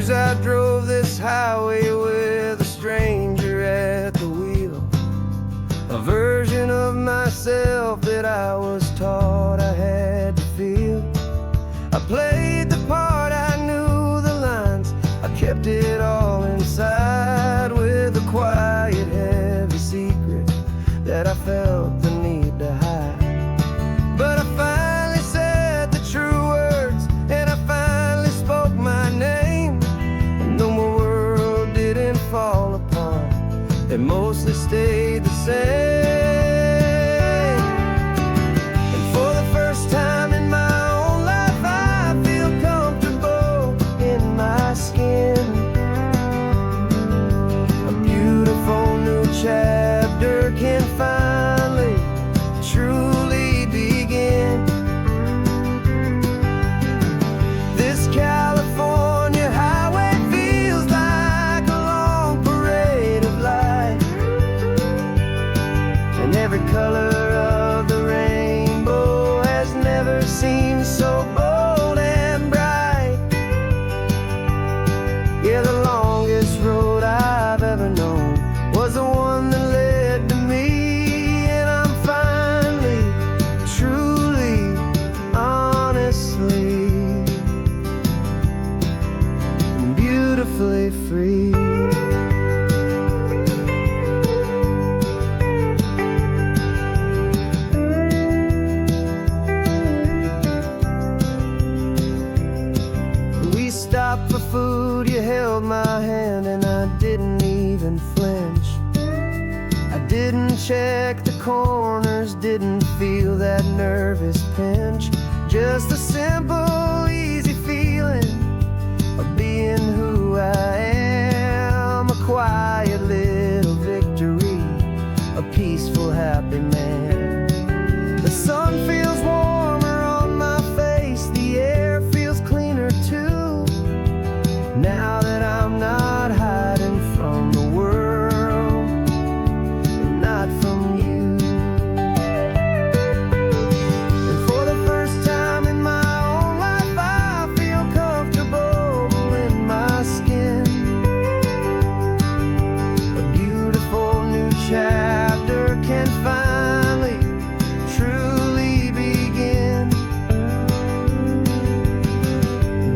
I drove this highway with a stranger at the wheel, a version of myself that I was taught I had to feel. I played the part, I knew the lines, I kept it all inside with a quiet, heavy secret that I felt the need to hide. But I finally said the true words, and I finally spoke my name. Fall apart, it mostly stayed the same. And for the first time in my own life, I feel comfortable in my skin. A beautiful new chapter can finally, truly begin. This California highway feels like a long parade of light, and every color of the rainbow has never seemed so bold and bright. Yeah, the longest road I've ever known was the one that led to me, and I'm finally, truly, honestly, beautifully free. We stopped for food, you held my hand, and I didn't even flinch. I didn't check the corners, didn't feel that nervous pinch. Just a simple, easy feeling of being who I am. A quiet little victory, a peaceful, happy man. The sun feels warmer on my face, the air feels cleaner too, now that I'm not hiding from the world, and not from you. And for the first time in my own life, I feel comfortable in my skin. A beautiful new chapter can finally, truly begin.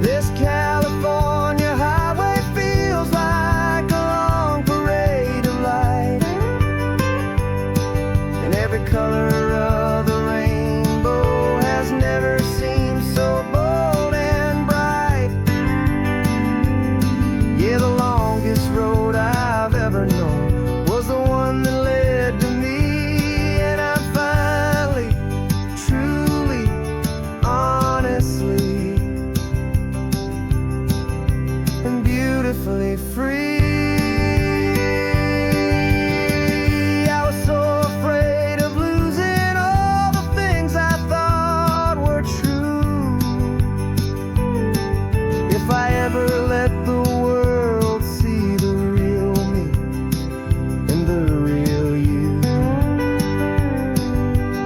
This California highway feels like a long parade of light, and every color of the rainbow has never seemed so bold and bright. Yeah, the longest road I've ever known was the one that led to me, and I'm finally, truly, honestly, and beautifully free. I was so afraid of losing all the things I thought were true. If I ever let the world see the real me and the real you.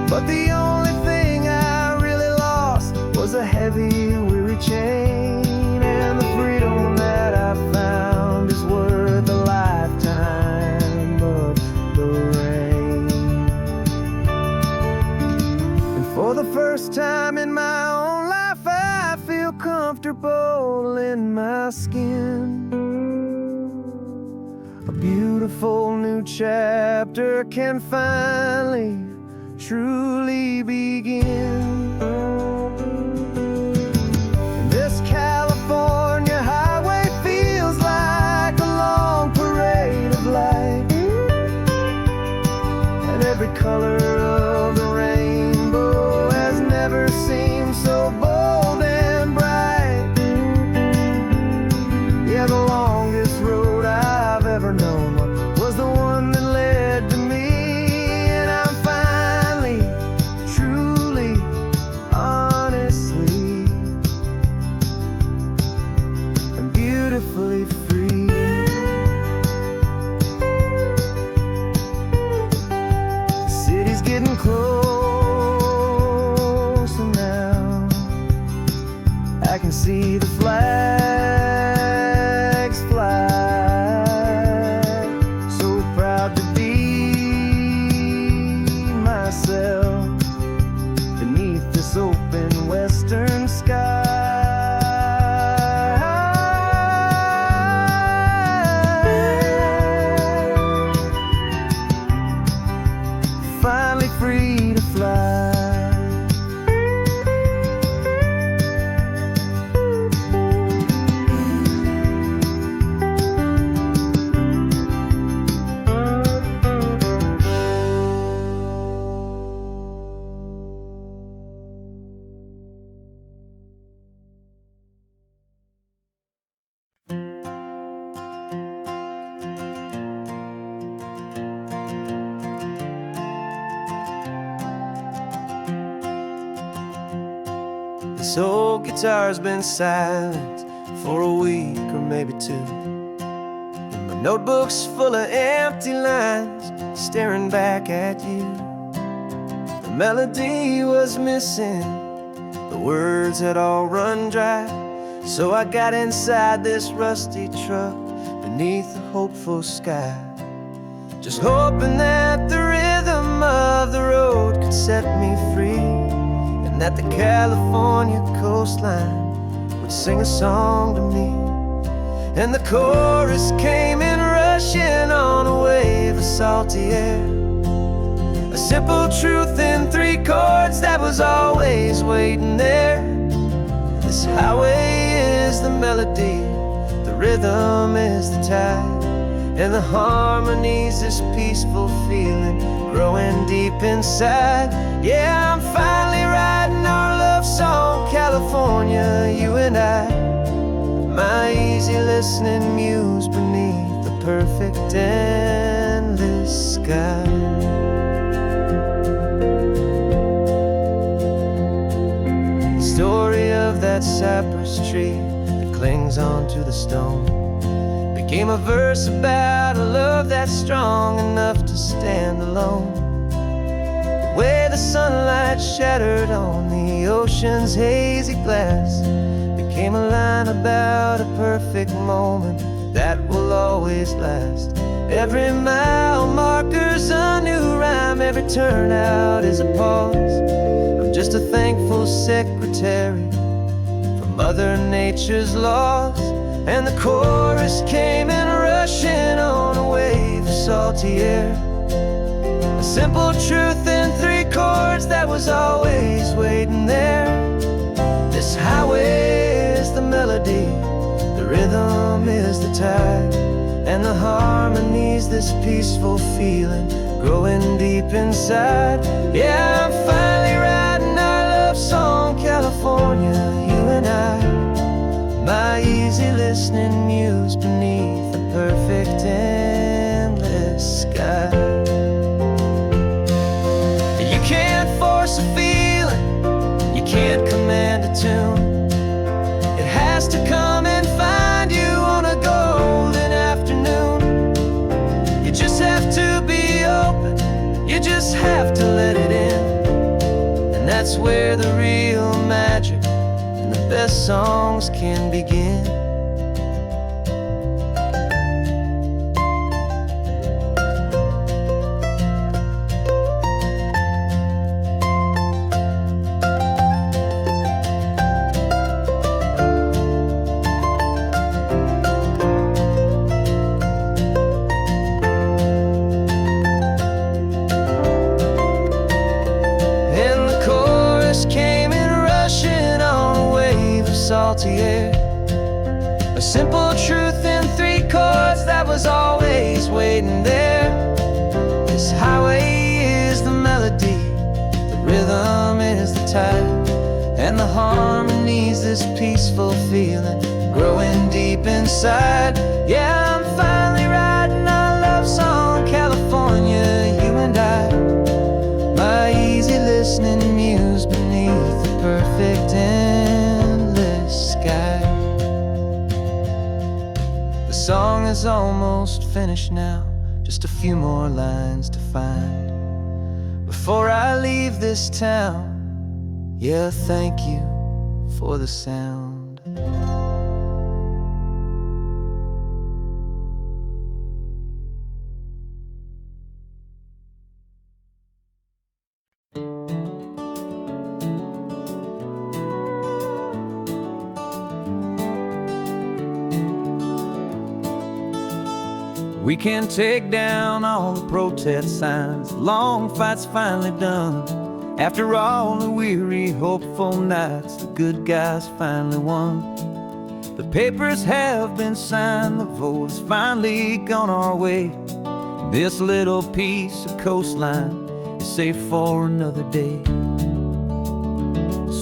But the only thing I really lost was a heavy, weary chain, and the freedom that I found is worth a lifetime of the rain. And for the first time in my own life, I feel comfortable in my skin. A beautiful new chapter can finally, truly begin. This California highway feels like a long parade of light, and every color of the rainbow has never seemed so bold and bright. Yeah, the longest road I've ever known was the one that led to me, and I'm finally, truly, honestly, and beautifully free. getting closer now. I can see the flags fly. So proud to be myself beneath this open western sky. Finally free to fly. This old guitar's been silent for a week or maybe two, and my notebook's full of empty lines staring back at you. The melody was missing, the words had all run dry. So I got inside this rusty truck beneath a hopeful sky, just hoping that the rhythm of the road could set me free, and that the California coastline would sing a song to me. And the chorus came in rushing on a wave of salty air, a simple truth in 3 chords that was always waiting there. This highway is the melody, the rhythm is the tide, and the harmony's this peaceful feeling growing deep inside. Yeah, I'm finally writing our love song, California, you and I. My easy listening muse beneath the perfect endless sky. The story of that cypress tree that clings onto the stone became a verse about a love that's strong enough to stand alone. The way the sunlight shattered on the ocean's hazy glass became a line about a perfect moment that will always last. Every mile marker's a new rhyme, every turnout is a pause. I'm just a thankful secretary for Mother Nature's laws. And the chorus came in rushing on a wave of salty air, a simple truth in 3 chords that was always waiting there. This highway is the melody, the rhythm is the tide, and the harmony's this peaceful feeling growing deep inside. Yeah, I'm finally writing our love song, California, you and I. My easy listening muse beneath the perfect endless sky. You can't force a feeling, you can't command a tune. It has to come and find you on a golden afternoon. You just have to be open, you just have to let it in. And that's where the real magic, the best songs can begin. And the chorus came in rushing on a wave of salty air, a simple truth in 3 chords that was always waiting there. This highway is the melody, the rhythm is the tide, and the harmony's this peaceful feeling growing deep inside. Yeah, I'm finally writing our love song, California, you and I. My easy listening muse beneath the perfect endless sky. The song is almost finished now, just a few more lines to find before I leave this town. Yeah, thank you for the sound. We can take down all the protest signs, long fight's finally done. After all the weary, hopeful nights, the good guys finally won. The papers have been signed, the vote has finally gone our way. This little piece of coastline is safe for another day.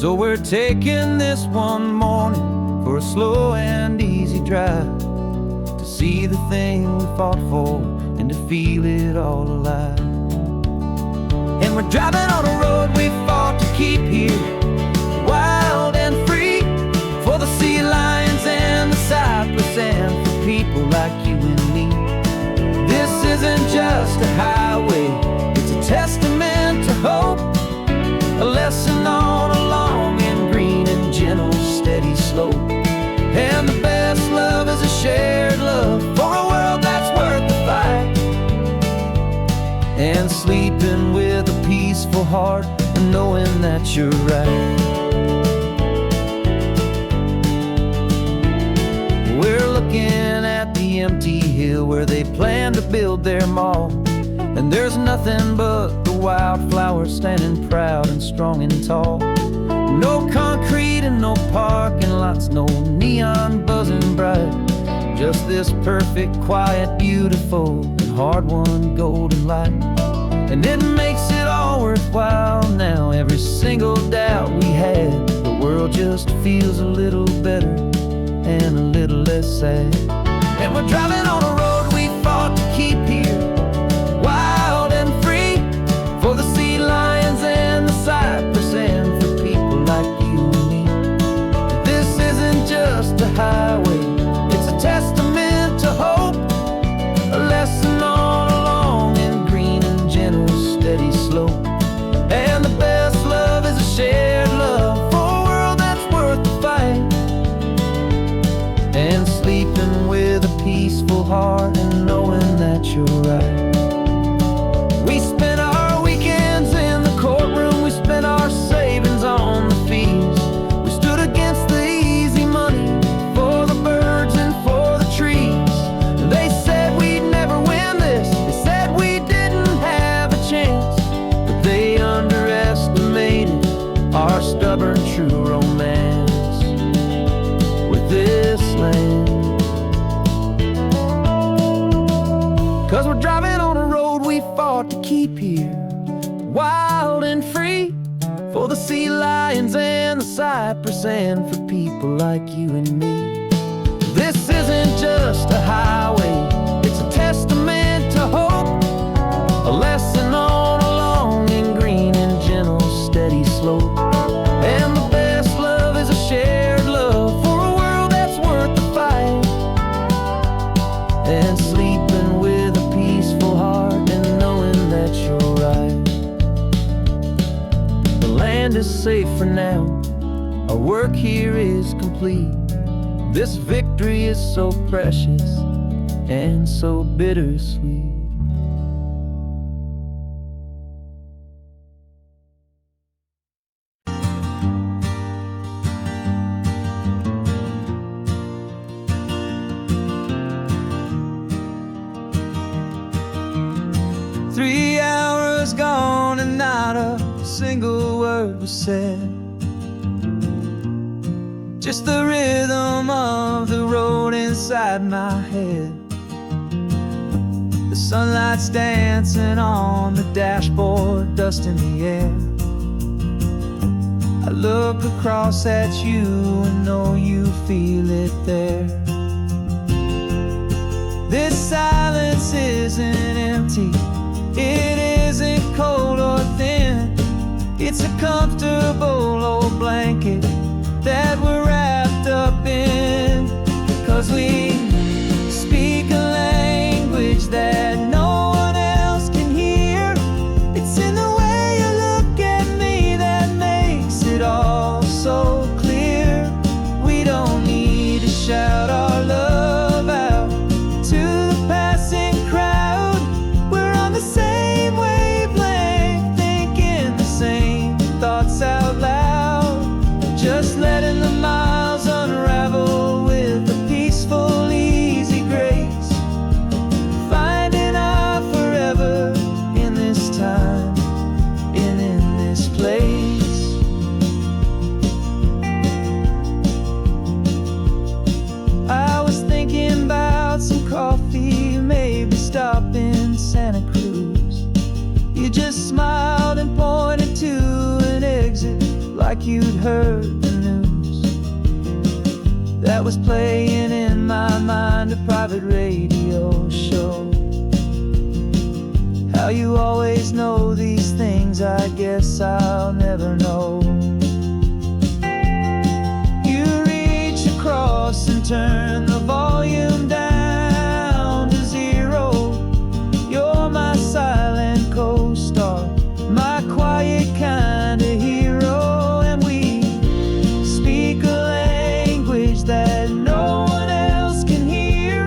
So we're taking this one morning for a slow and easy drive, to see the thing we fought for and to feel it all alive. And we're driving on a road we fought to keep here, wild and free, for the sea lions and the cypress and for people like you and me. This isn't just a highway, it's a testament to hope, a lesson on a long and green and gentle steady slope. And the best love is a shared love for a world that's worth the fight, and sleeping with a peaceful heart and knowing that you're right. We're looking at the empty hill where they plan to build their mall, and there's nothing but the wildflowers standing proud and strong and tall. No concrete and no parking lots, no neon buzzing bright, just this perfect, quiet, beautiful, and hard-won golden light. And it makes it all worthwhile now, every single doubt we had. The world just feels a little better and a little less sad. And we're driving on a road we fought to keep here, wild and free, for the sea lions and the cypress and for people like you and me. This isn't just a highway, it's a testament to hope, a lesson on a long and green and gentle steady slope. And the best love is a shared love for a world that's worth the fight, and sleeping with a peaceful heart and knowing that you're right. We spent our weekends in the courtroom, we spent our savings on the fees. We stood against the easy money for the birds and for the trees. They said we'd never win this, they said we didn't have a chance, but they underestimated our stubborn true romance with this land. 'Cause we're driving on a road we fought to keep here, wild and free, for the sea lions and the cypress and for people like you and me. This isn't just a highway, it's a testament to hope, a lesson on a long and green and gentle steady slope. And the best love is a shared love for a world that's worth the fight, and sleeping with a peaceful heart and knowing that you're right. The land is safe for now, our work here is complete. This victory is so precious and so bittersweet. Gone and not a single word was said, just the rhythm of the road inside my head. The sunlight's dancing on the dashboard, dust in the air. I look across at you and know you feel it there. This silence isn't empty, it isn't cold or thin, it's a comfortable old blanket that we're wrapped up in. 'Cause we speak a language that no one else can hear, it's in the way You just smiled and pointed to an exit, like you'd heard the news that was playing in my mind, a private radio show. How you always know these things, I guess I'll never know. You reach across and turn the volume down to 0. You're my silent co-star, my quiet kind of hero. And we speak a language that no one else can hear.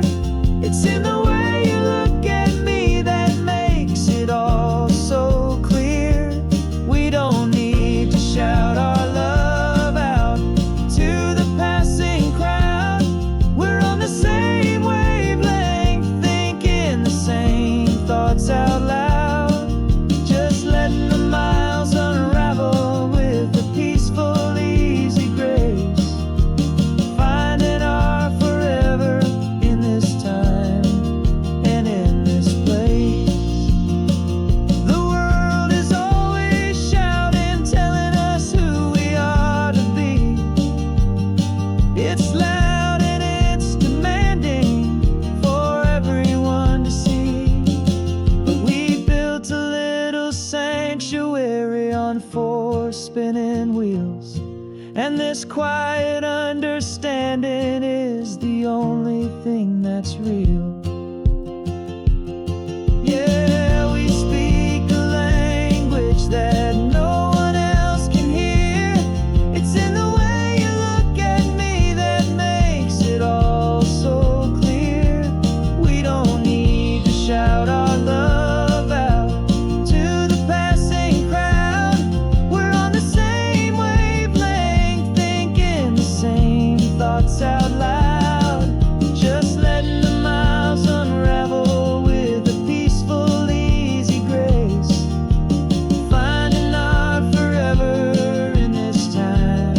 It's in the way you look at me that makes it all so clear. We don't need to shout our love out to the passing crowd. We're on the same wavelength, thinking the same thoughts out loud. Just letting the miles unravel with a peaceful, easy grace. Finding our forever in this time and in this place. The world is always shouting, telling us who we are to be. It's loud and it's demanding for everyone to see. But we built a little sanctuary on 4 spinning wheels, and this quiet understanding is the only thing that's real. Yeah, we speak a language that no one else can hear. It's in the way you look at me that makes it all so clear. We don't need to shout our love out to the passing crowd. We're on the same wavelength, thinking the same thoughts out loud. Just letting the miles unravel with a peaceful, easy grace. Finding our forever in this time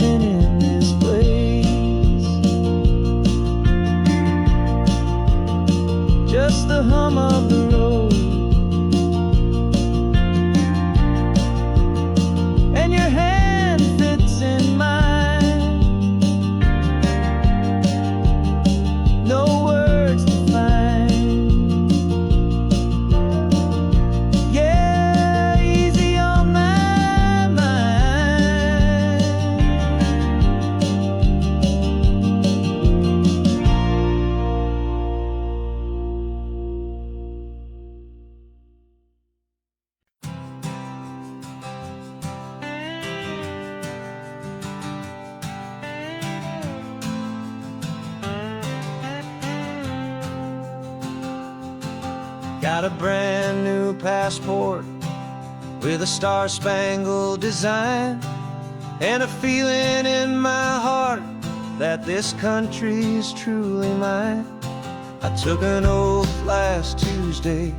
and in this place. Just the hum of the road and your hand fits in mine. No words to find. Yeah, easy on my mind. Got a brand new passport with a star-spangled design, and a feeling in my heart that this country is truly mine. I took an oath last Tuesday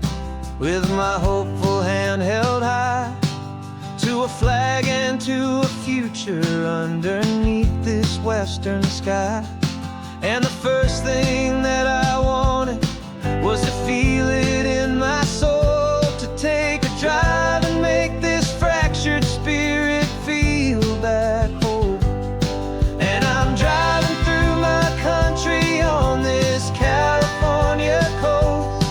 with my hopeful hand held high to a flag and to a future underneath this western sky. And the first thing that I wanted was to feel it in my soul, to take a drive and make this fractured spirit feel back home. And I'm driving through my country on this California coast,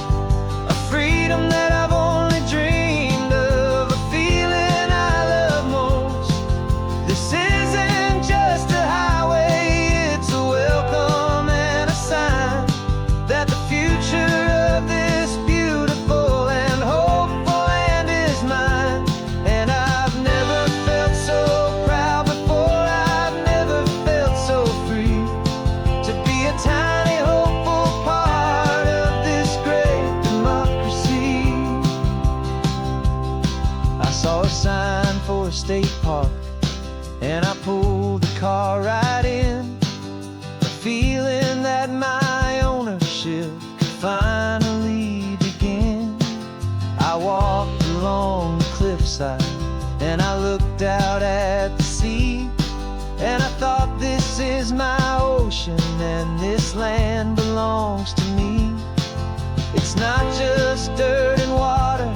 a freedom that I've only dreamed of, a feeling I love most. This isn't just a highway, it's a welcome and a sign that the future of this beautiful and hopeful land is mine. And I've never felt so proud before, I've never felt so free to be a tiny hopeful part of this great democracy. I saw a sign for a state park, and I pulled the car right in, a feeling that my ownership could finally begin. I walked along the cliffside and I looked out at the sea, and I thought, this is my ocean and this land belongs to me. It's not just dirt and water,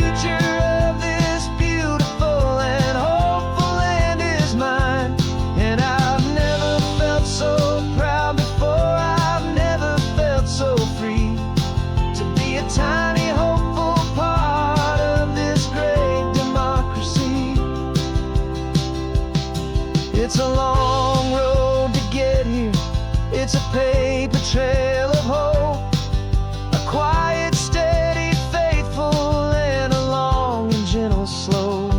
future of this beautiful and hopeful land is mine. And I've never felt so proud before, I've never felt so free to be a tiny hopeful part of this great democracy. It's a long road to get here, it's a paper trail of hope, a quiet, steady, faithful, and a long and gentle slope.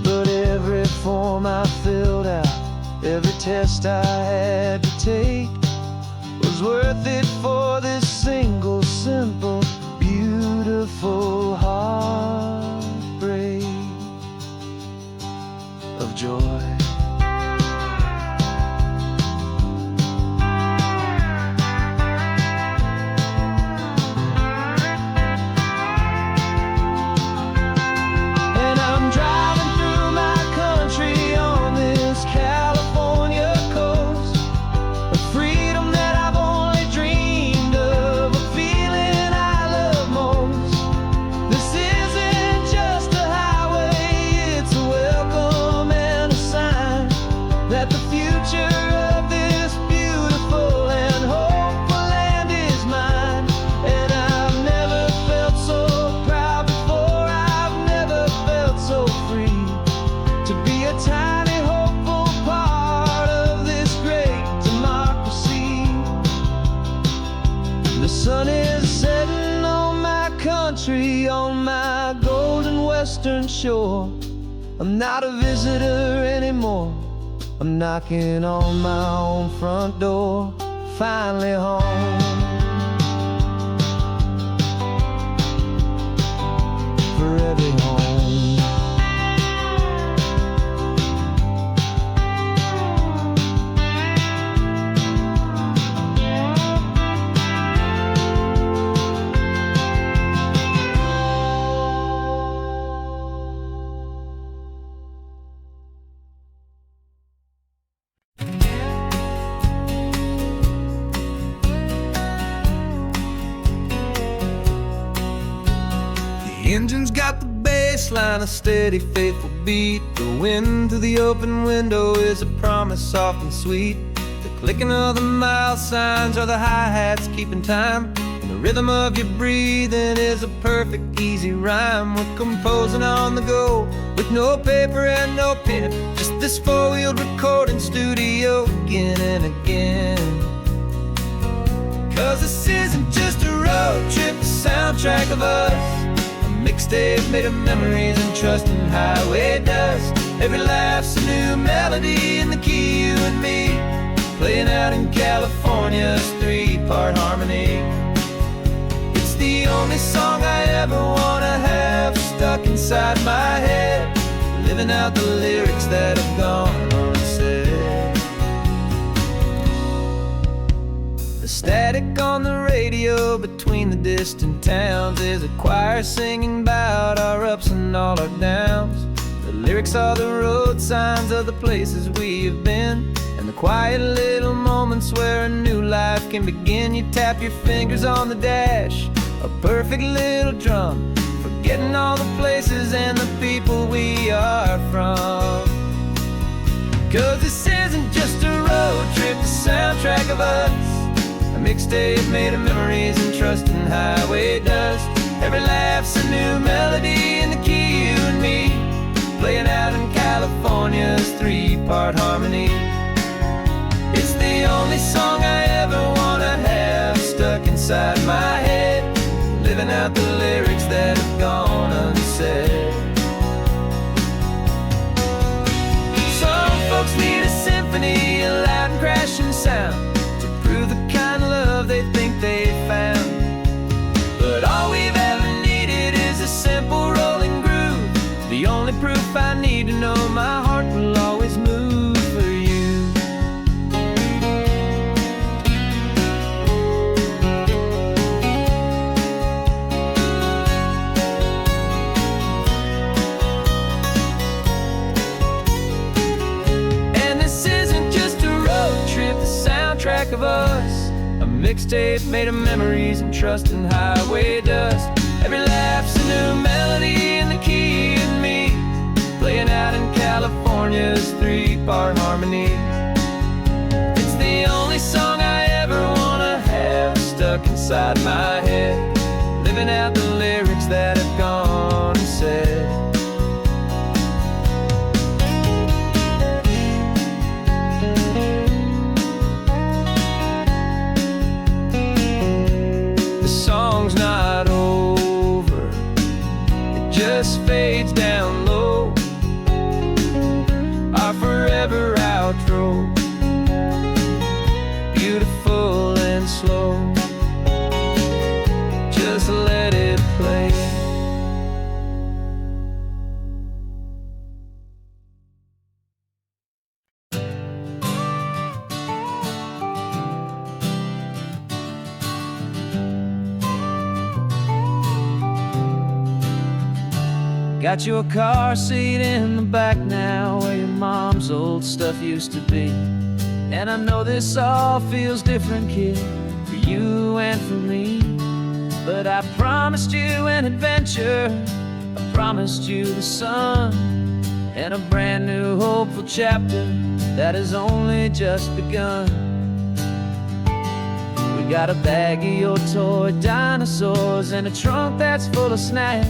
But every form I filled out, every test I had to take was worth it for this single, simple, beautiful heartbreak of joy. On my golden western shore, I'm not a visitor anymore. I'm knocking on my own front door, finally home. Forever home. The engine's got the bass line, a steady, faithful beat. The wind through the open window is a promise soft and sweet. The clicking of the mile signs are the hi-hats keeping time, and the rhythm of your breathing is a perfect, easy rhyme. We're composing on the go with no paper and no pen, just this four-wheeled recording studio again and again. 'Cause this isn't just a road trip, the soundtrack of us, mixtape made of memories and trust in highway dust. Every laugh's a new melody in the key, you and me, playing out in California's three-part harmony. It's the only song I ever wanna have stuck inside my head, living out the lyrics that have gone unsaid. The static on the radio between the distant towns is a choir singing about our ups and all our downs. The lyrics are the road signs of the places we have been, and the quiet little moments where a new life can begin. You tap your fingers on the dash, a perfect little drum, forgetting all the places and the people we are from. 'Cause this isn't just a road trip, the soundtrack of us, a mixtape made of memories and trust in highway dust. Every laugh's a new melody in the key, you and me, playing out in California's three-part harmony. It's the only song I ever wanna have stuck inside my head, living out the lyrics that have gone unsaid. Some folks need a symphony, a loud and crashing sound, to prove the kind of love they think they found. But all we've ever needed is a simple rolling groove, the only proof I need to know my heart will always move for you. And this isn't just a road trip, the soundtrack of us, a mixtape made of memories and trust in highway dust. Every laugh life's a new melody in the key and me, playing out in California's three-part harmony. It's the only song I ever wanna have stuck inside my head, living out the lyrics that have gone and said. The song's not over, it just fades down low, our forever outro, beautiful and slow. Just let it play. Got your car seat in the back now, where your mom's old stuff used to be. And I know this all feels different, kid, for you and for me. But I promised you an adventure, I promised you the sun, and a brand new hopeful chapter that has only just begun. We got a bag of your toy dinosaurs and a trunk that's full of snacks.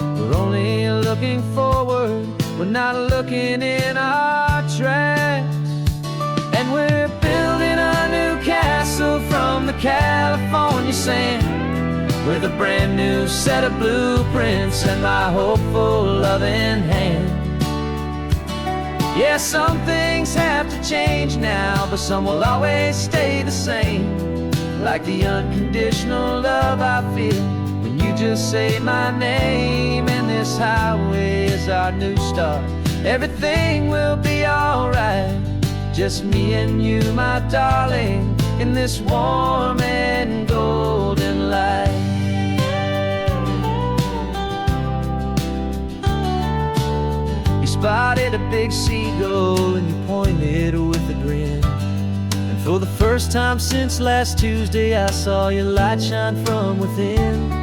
We're only looking forward, we're not looking in our tracks. And we're building a new castle from the California sand, with a brand new set of blueprints and my hopeful loving hand. Yeah, some things have to change now, but some will always stay the same. Like the unconditional love I feel when you just say my name. And this highway is our new start, everything will be alright. Just me and you, my darling, in this warm and golden light. You spotted a big seagull and you pointed with a grin. And for the first time since last Tuesday, I saw your light shine from within.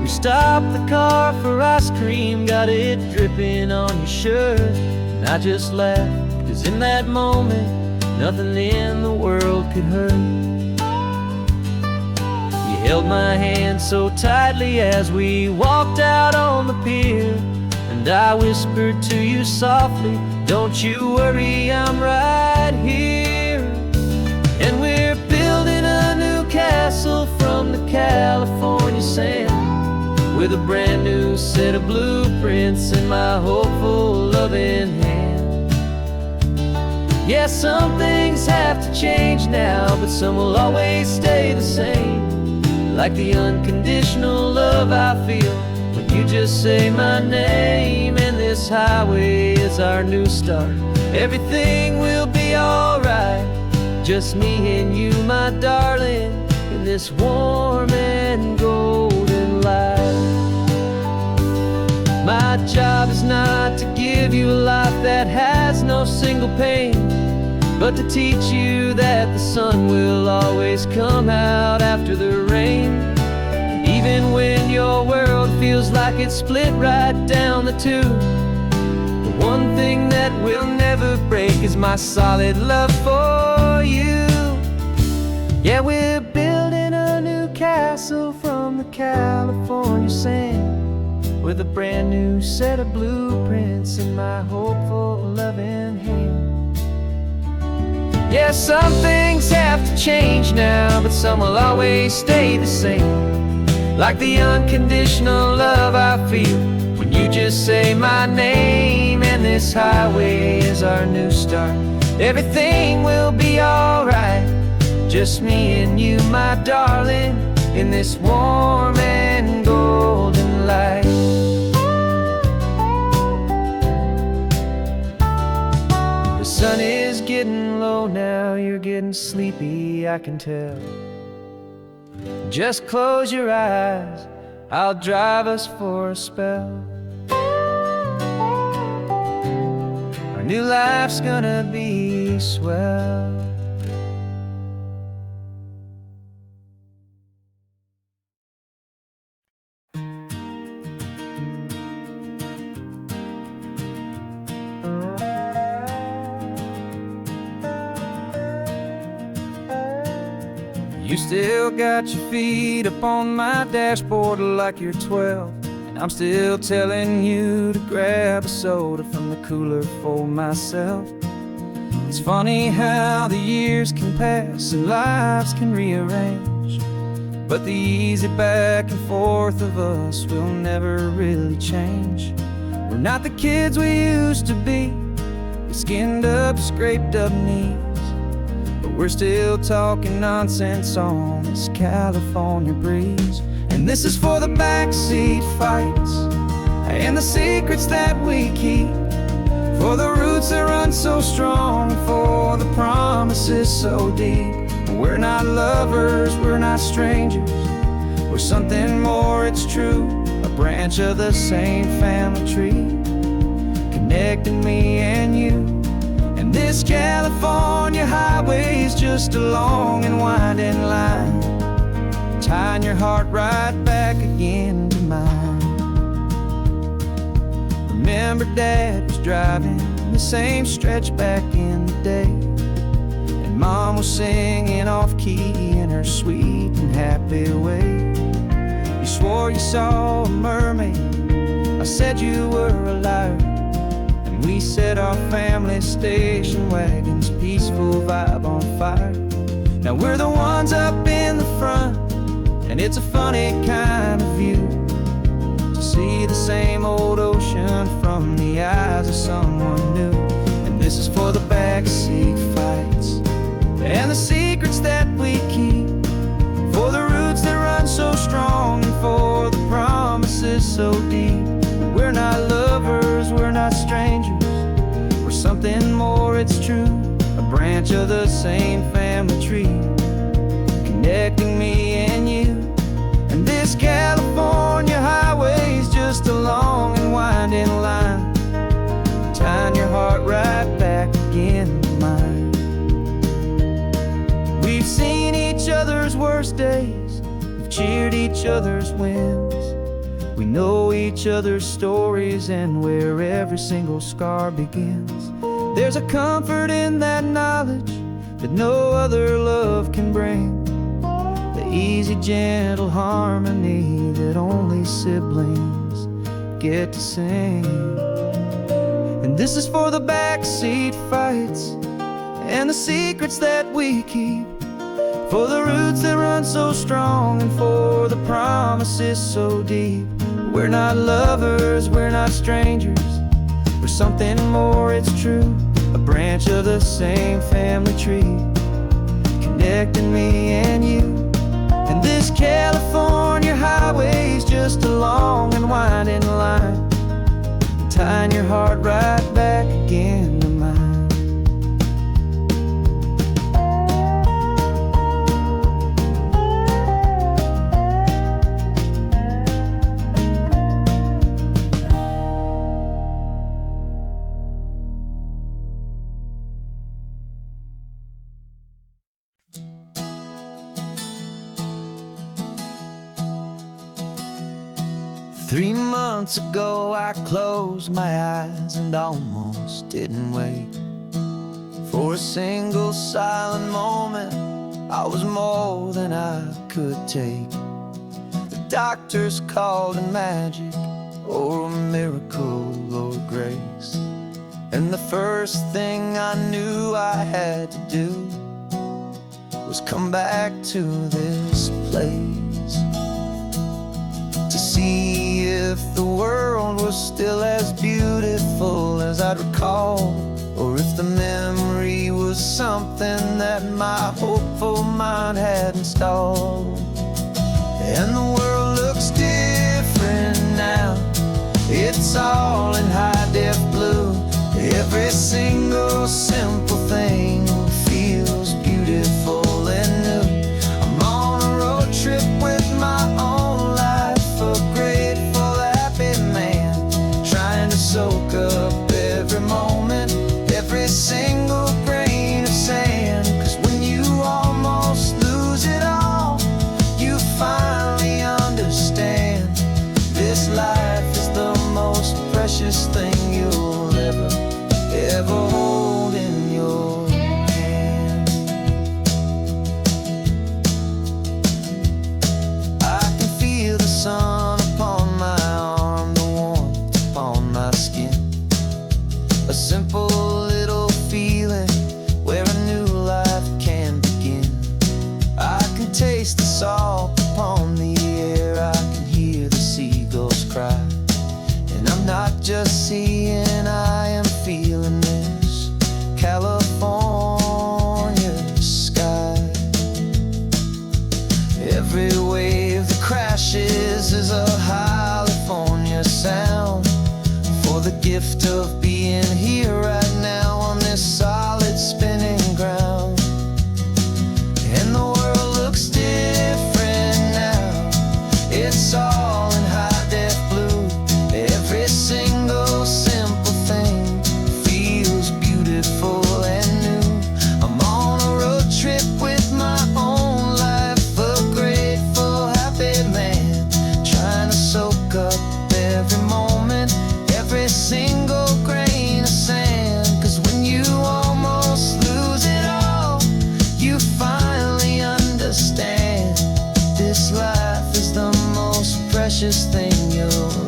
We stopped the car for ice cream, got it dripping on your shirt. And I just laughed, 'cause in that moment, nothing in the world could hurt. You held my hand so tightly as we walked out on the pier, and I whispered to you softly, don't you worry, I'm right here. And we're building a new castle from the California sand, with a brand new set of blueprints in my hopeful loving hand. Yeah, some things have to change now, but some will always stay the same. Like the unconditional love I feel when you just say my name. And this highway is our new start, everything will be alright. Just me and you, my darling, in this warm and golden light. My job is not to give you a life that has no single pain, but to teach you that the sun will always come out after the rain. Even when your world feels like it's split right down the two, the one thing that will never break is my solid love for you. Yeah, we're building a new castle from the California sand, with a brand new set of blueprints in my hopeful loving hand. Yeah, some things have to change now, but some will always stay the same. Like the unconditional love I feel when you just say my name. And this highway is our new start, everything will be alright. Just me and you, my darling, in this warm and golden light. The sun is getting low now, you're getting sleepy, I can tell. Just close your eyes, I'll drive us for a spell. Our new life's gonna be swell. You still got your feet up on my dashboard like you're 12, and I'm still telling you to grab a soda from the cooler for myself. It's funny how the years can pass and lives can rearrange, but the easy back and forth of us will never really change. We're not the kids we used to be, with skinned up, scraped up knees, but we're still talking nonsense on this California breeze. And this is for the backseat fights and the secrets that we keep, for the roots that run so strong, for the promises so deep. We're not lovers, we're not strangers, we're something more, it's true. A branch of the same family tree, connecting me and you. And this California highway is just a long and winding line, tying your heart right back again to mine. Remember Dad was driving the same stretch back in the day, and Mom was singing off-key in her sweet and happy way. You swore you saw a mermaid, I said you were a liar, and we set our family station wagon's peaceful vibe on fire. Now we're the ones up in the front, and it's a funny kind of view to see the same old ocean from the eyes of someone new. And this is for the backseat fights and the secrets that we keep, for the roots that run so strong, and for the promises so deep. We're not lovers, we're not strangers, we're something more, it's true. A branch of the same family tree, connecting me and you. And this California highway is just a long and winding line, tying your heart right back again to mine. We've seen each other's worst days, we've cheered each other's wins, we know each other's stories and where every single scar begins. There's a comfort in that knowledge that no other love can bring, the easy, gentle harmony that only siblings get to sing. And this is for the backseat fights and the secrets that we keep, for the roots that run so strong, and for the promises so deep. We're not lovers, we're not strangers, we're something more, it's true. A branch of the same family tree, connecting me and you. And this California highway is just a long and winding line, tying your heart right back again to mine. Three months ago I closed my eyes and almost didn't wait for a single silent moment. I was more than I could take. The doctors called it magic, or a miracle, or grace. And the first thing I knew I had to do was come back to this place, to see if the world was still as beautiful as I'd recall, or if the memory was something that my hopeful mind had installed. And the world looks different now, it's all in high-def blue. Every single simple thing feels beautiful and new. I'm on a road trip with my own life, a grateful, happy man, trying to soak up every moment, every single grain of sand. 'Cause when you almost lose it all, you finally understand this life is the most precious thing you'll ever hold in your just seeing, I am feeling this California sky. Every wave that crashes is a California sound, for the gift of being here right now on this solid spinning ground. And the world looks different now, it's all in high def blue. Every single simple thing feels beautiful and new. I'm on a road trip with my own life, a grateful, happy man, trying to soak up every moment, every single grain of sand. 'Cause when you almost lose it all, you finally understand this life is the most precious thing you'll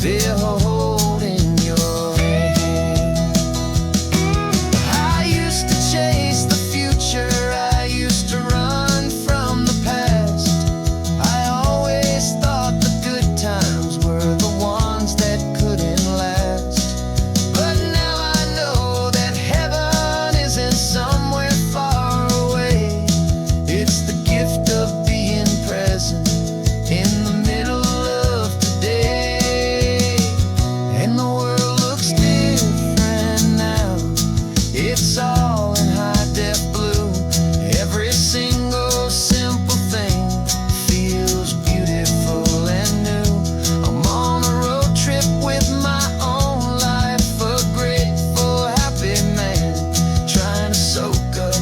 ever hold in your hand. I used to chase the future, I used to run from the past. I always thought the good times were the ones that couldn't last. But now I know that heaven isn't somewhere far away. It's the gift of being present in the middle of today. And the world looks different now, it's all in high def blue. Every single simple thing feels beautiful and new. I'm on a road trip with my own life, a grateful, happy man, trying to soak up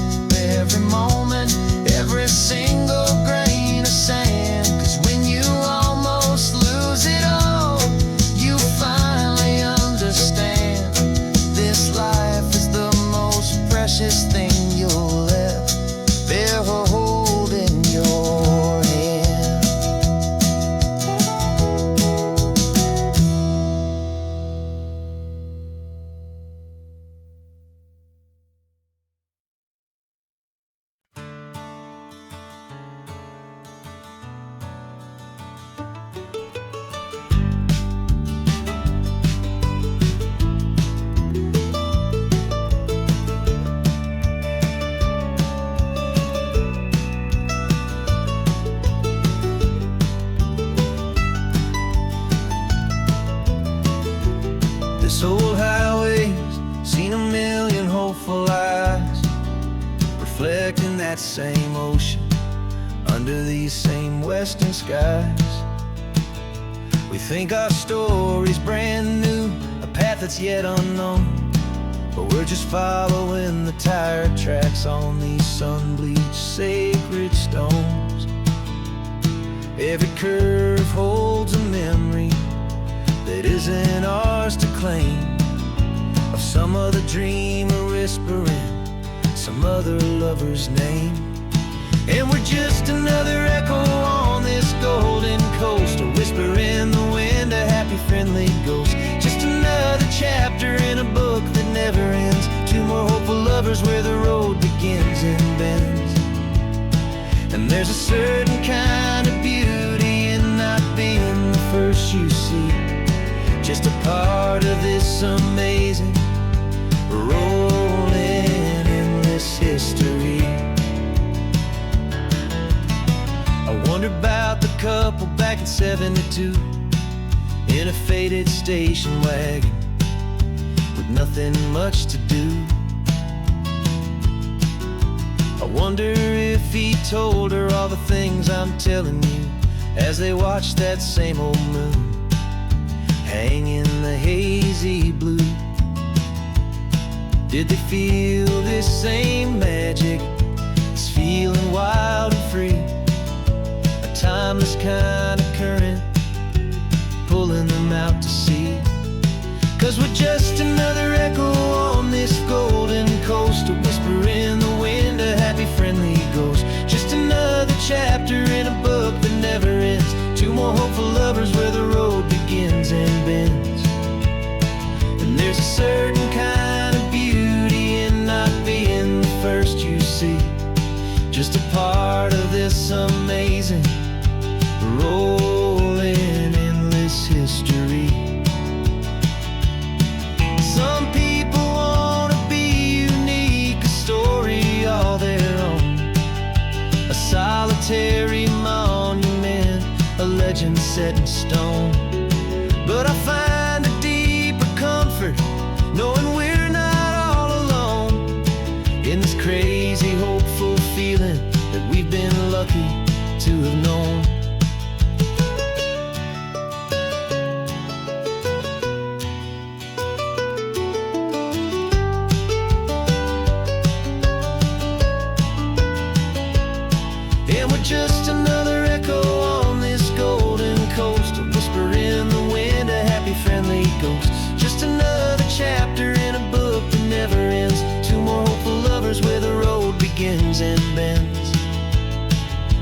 every moment, every single grain of sand. 'Cause when you almost lose it all, you finally understand this life is the most precious thing you'll ever hold in your hand. This old highway's seen a million hopeful eyes, reflecting that same ocean under these same western skies. We think our story's brand new, a path that's yet unknown, but we're just following the tire tracks on these sun-bleached sacred stones. Every curve holds a memory that isn't ours to claim, of some other dreamer whispering some other lover's name. And we're just another echo on this golden coast, a whisper in the wind, a happy friendly ghost. Just another chapter in a book that never ends, two more hopeful lovers where the road begins and bends. And there's a certain kind of beauty in not being the first you see, just a part of this amazing, rolling endless history. I wonder about the couple back in '72 in a faded station wagon with nothing much to do. I wonder if he told her all the things I'm telling you as they watched that same old moon hang in the hazy blue. Did they feel this same magic, this feeling wild and free, a timeless kind of current pulling them out to sea? 'Cause we're just another echo on this golden coast, a whisper in the wind, a happy friendly ghost. Just another chapter in a book that never ends, two more hopeful lovers where the road begins and bends. And there's a certain kind of beauty in not being the first you see, just a part of this amazing, rolling endless history. legend set in stone. But I find a deeper comfort knowing we're not all alone in this crazy, hopeful feeling that we've been lucky to have known. And we're just another echo on this golden coast, a whisper in the wind, a happy, friendly ghost. Just another chapter in a book that never ends. Two more hopeful lovers where the road begins and bends.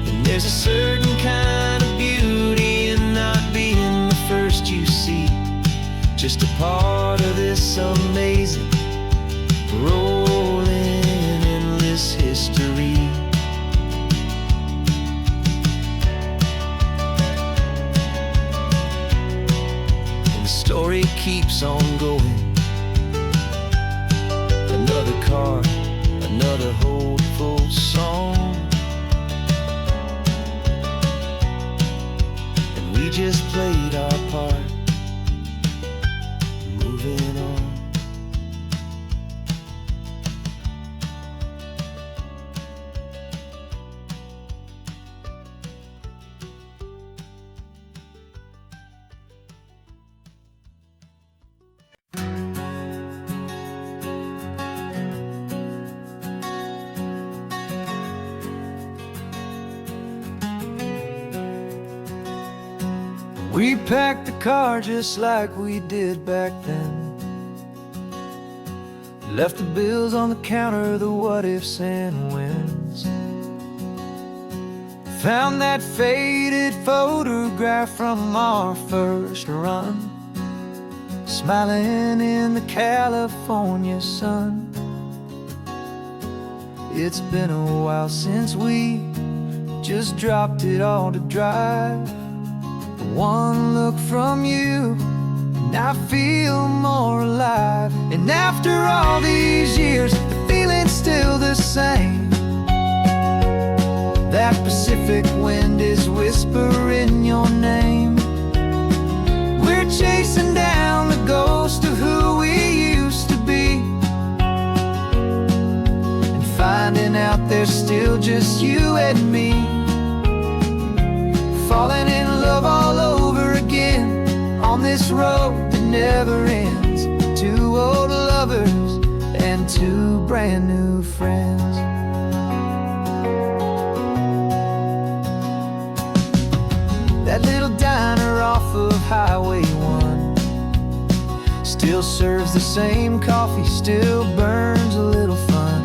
And there's a certain kind of beauty in not being the first you see, just a part of this amazing, rolling, endless history. Story keeps on going. Another card, another hopeful song, and we just played our part, moving on. We packed the car just like we did back then. Left the bills on the counter, the what ifs and whens. Found that faded photograph from our first run, smiling in the California sun. It's been a while since we just dropped it all to dry. One look from you and I feel more alive. And after all these years, the feeling's still the same. That Pacific wind is whispering your name. We're chasing down the ghost of who we used to be, and finding out there's still just you and me, falling in love all over again on this road that never ends. Two old lovers and two brand new friends. That little diner off of Highway 1 still serves the same coffee, still burns a little fun.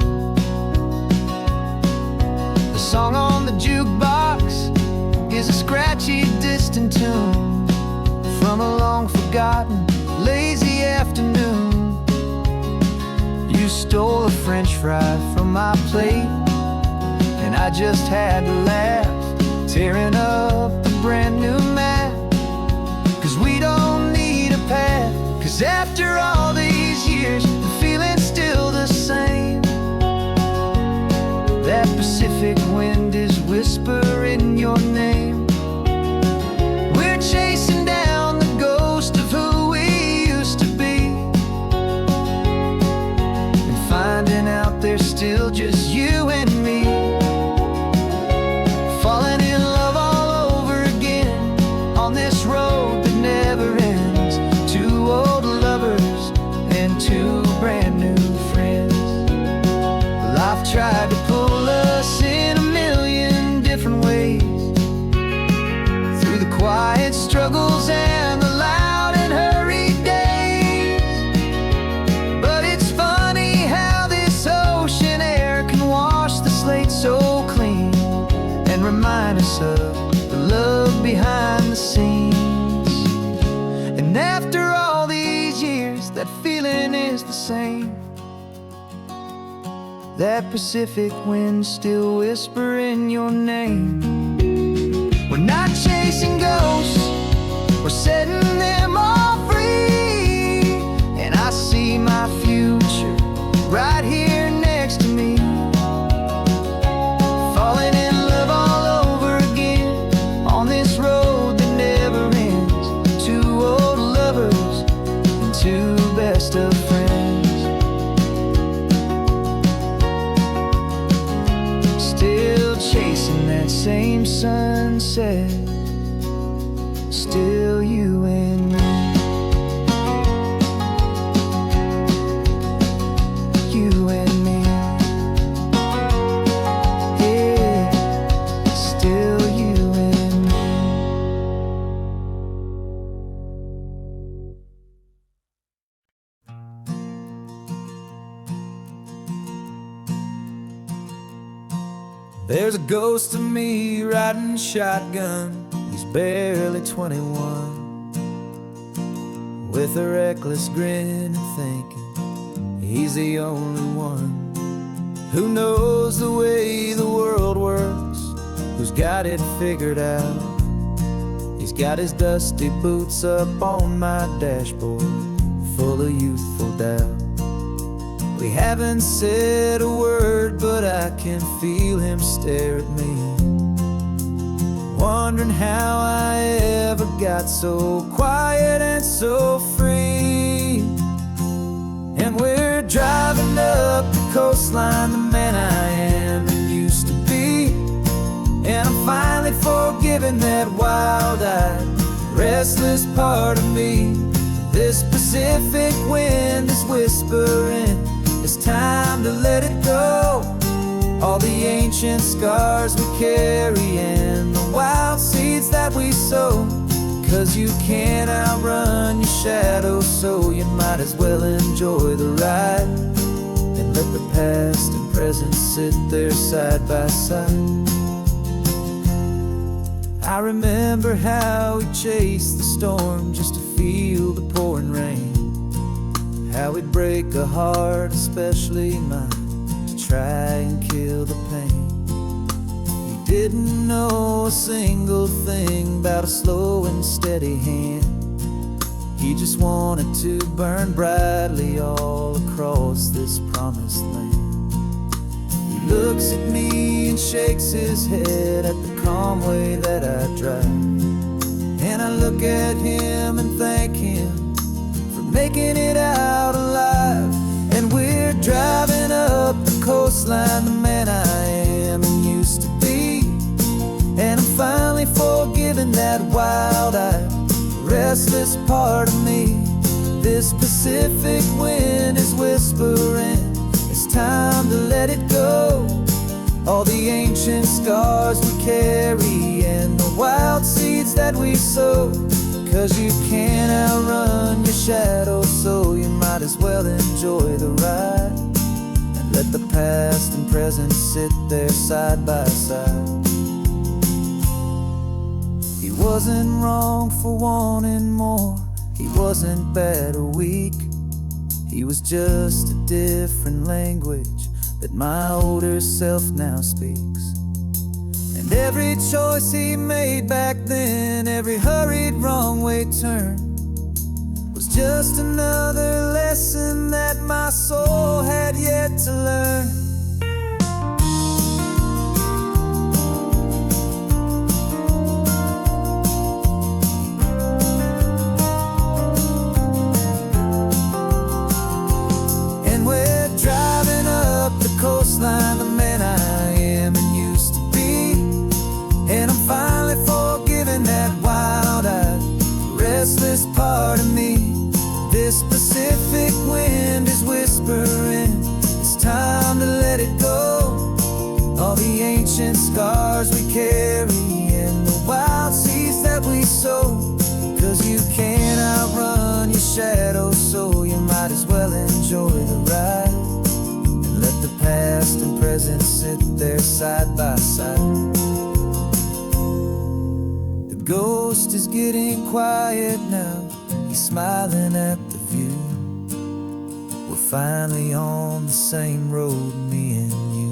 The song on the jukebox is a scratchy, distant tune from a long-forgotten, lazy afternoon. You stole a French fry from my plate, and I just had to laugh, tearing up a brand new map. 'Cause we don't need a path, 'cause after all these years, the feeling's still the same. That Pacific wind is whispering your name. We're chasing down the ghost of who we used to be, and finding out there's still just you and me, falling in love all over again on this road that never ends. Two old lovers and two brand new friends. Life tried to pull us in a million different ways, through the quiet struggles and the loud and hurried days. But it's funny how this ocean air can wash the slate so clean and remind us of the love behind the scenes. And after all these years, that feeling is the same. That Pacific wind still whispering your name. We're not chasing ghosts, we're setting them all free. And I see my future right here next to me, falling in love all over again on this road that There's a ghost of me riding shotgun. He's barely 21, with a reckless grin and thinking he's the only one who knows the way the world works, who's got it figured out. He's got his dusty boots up on my dashboard, full of youthful doubt. We haven't said a word, but I can feel him stare at me, wondering how I ever got so quiet and so free. And we're driving up the coastline, the man I am and used to be. And I'm finally forgiving that wild-eyed, restless part of me. This Pacific wind is whispering, it's time to let it go. All the ancient scars we carry and the wild seeds that we sow. 'Cause you can't outrun your shadow, so you might as well enjoy the ride and let the past and present sit there side by side. I remember how we chased the storm just to feel the pouring rain, how we'd break a heart, especially mine, to try and kill the pain. He didn't know a single thing about a slow and steady hand. He just wanted to burn brightly all across this promised land. He looks at me and shakes his head at the calm way that I drive, and I look at him and thank him for making it out alive. And we're driving up the coastline, the man I am and used to be. And I'm finally forgiving that wild-eyed, restless part of me. This Pacific wind is whispering, it's time to let it go. All the ancient scars we carry and the wild seeds that we sow. 'Cause you can't outrun your shadow, so you might as well enjoy the ride and let the past and present sit there side by side. He wasn't wrong for wanting more, he wasn't bad or weak. He was just a different language that my older self now speaks. And every choice he made back then, every hurried wrong way turn, was just another lesson that my soul had yet to learn. And we're driving up the coastline, the man I am and used to be. And I'm finally forgiving that wild-eyed, restless part of me. This Pacific wind is whispering, it's time to let it go. All the ancient scars we carry and the wild seeds that we sow. 'Cause you can't outrun your shadow, so you might as well enjoy the ride and let the past and present sit there side by side. The ghost is getting quiet now, he's smiling at the view. We're finally on the same road, me and you.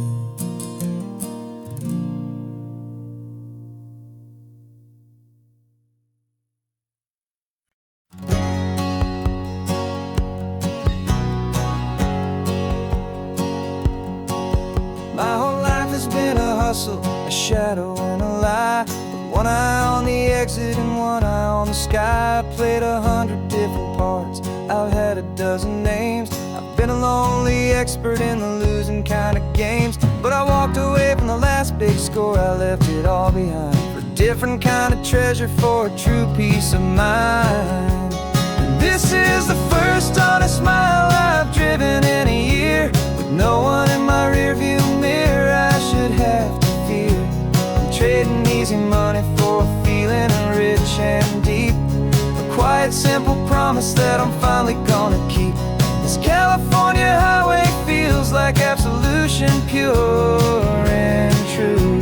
My whole life has been a hustle, a shadow and a lie. With one eye on the exit and one eye on the sky. I played 100 different parts, I've had a dozen names. I've been a lonely expert in the losing kind of games. But I walked away from the last big score, I left it all behind for a different kind of treasure, for a true peace of mind. And this is the first honest mile I've driven in a year, with no one in my rearview mirror I should have to fear. I'm trading easy money for a feeling rich and deep, a quiet simple promise that I'm finally gonna keep. This California highway feels like absolution, pure and true.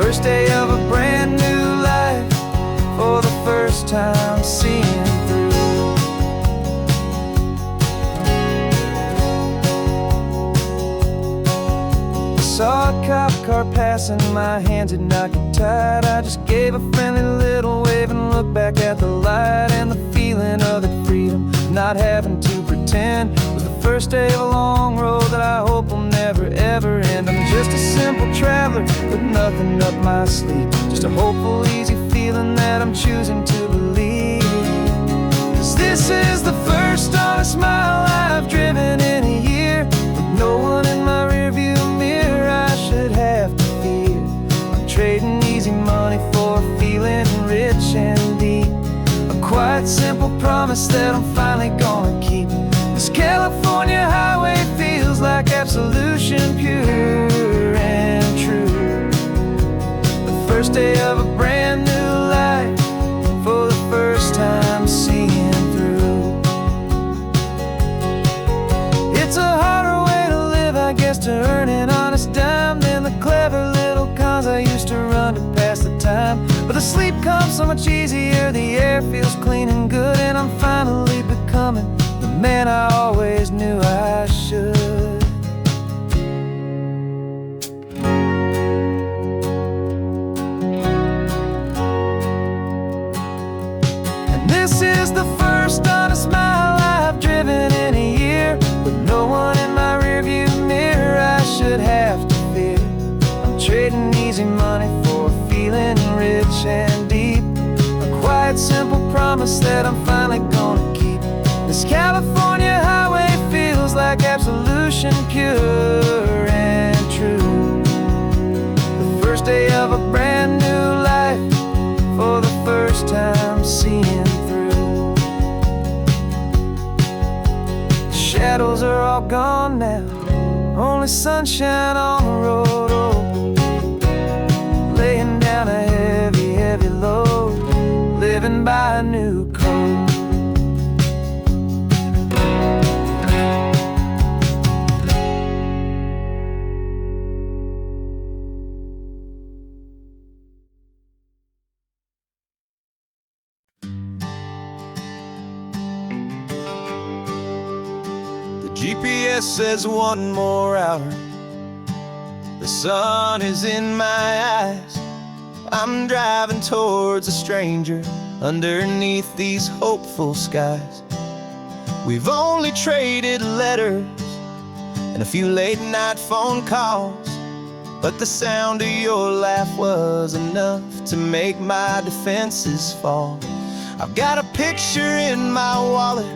first day of a brand new life, for the first time seeing through. Saw a cop car passing, my hands had not got tied. I just gave a friendly little wave and looked back at the light. And the feeling of that freedom, not having to pretend, was the first day of a long road that I hope will never ever end. I'm just a simple traveler with nothing up my sleeve, just a hopeful, easy feeling that I'm choosing to believe. 'Cause this is the first honest mile I've driven in a year, with no one in my rearview mirror I should have to fear. I'm trading easy money for a feeling rich and deep, a quiet, simple promise that I'm finally gonna keep. This California highway feels like absolution, pure and true. The first day of a brand new life, for the first time seeing through. It's a harder way to live, I guess, to earn an honest dime than the clever little cons I used to run to pass the time. But the sleep comes so much easier, the air feels clean and good, and I'm finally becoming the man I always knew I should. And this is the first honest mile I've driven in a year, with no one in my rearview mirror I should have to fear. I'm trading easy money for a feeling rich and deep, a quiet, simple promise that I'm finally gonna keep. This California highway feels like absolution, pure and true. The first day of a brand new life, for the first time seeing through. The shadows are all gone now, only sunshine on the road. Oh, laying down a heavy, heavy load, living by a new code. GPS says one more hour, the sun is in my eyes. I'm driving towards a stranger underneath these hopeful skies. We've only traded letters and a few late night phone calls, but the sound of your laugh was enough to make my defenses fall. I've got a picture in my wallet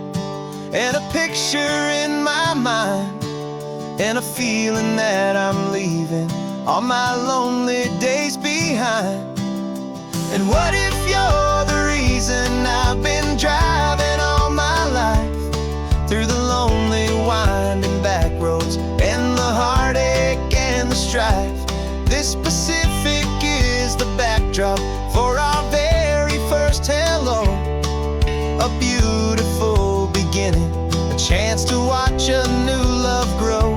and a picture in my mind, and a feeling that I'm leaving all my lonely days behind. And what if you're the reason I've been driving all my life, through the lonely winding back roads and the heartache and the strife? This Pacific is the backdrop for our very first hello, a beautiful beginning, a chance to watch a new love grow.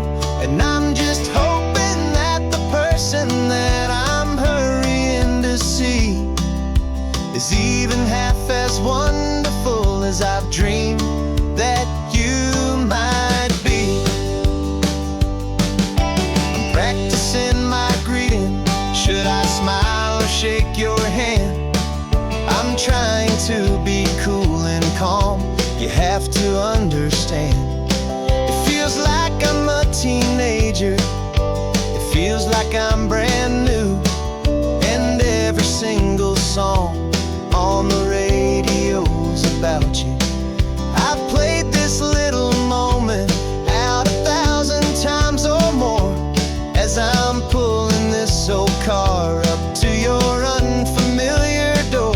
And I'm just hoping that the person that I'm hurrying to see is even half as wonderful as I've dreamed that you might be. I'm practicing my greeting, should I smile or shake your hand? I'm trying to be cool and calm, you have to understand. It feels like I'm a teenager, it feels like I'm brand new, and every single song on the radio's about you. I've played this little moment out 1,000 times or more, as I'm pulling this old car up to your unfamiliar door.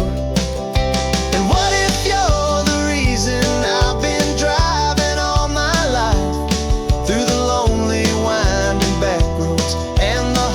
And what if you're the reason I've been driving all my life, through the lonely winding back roads and the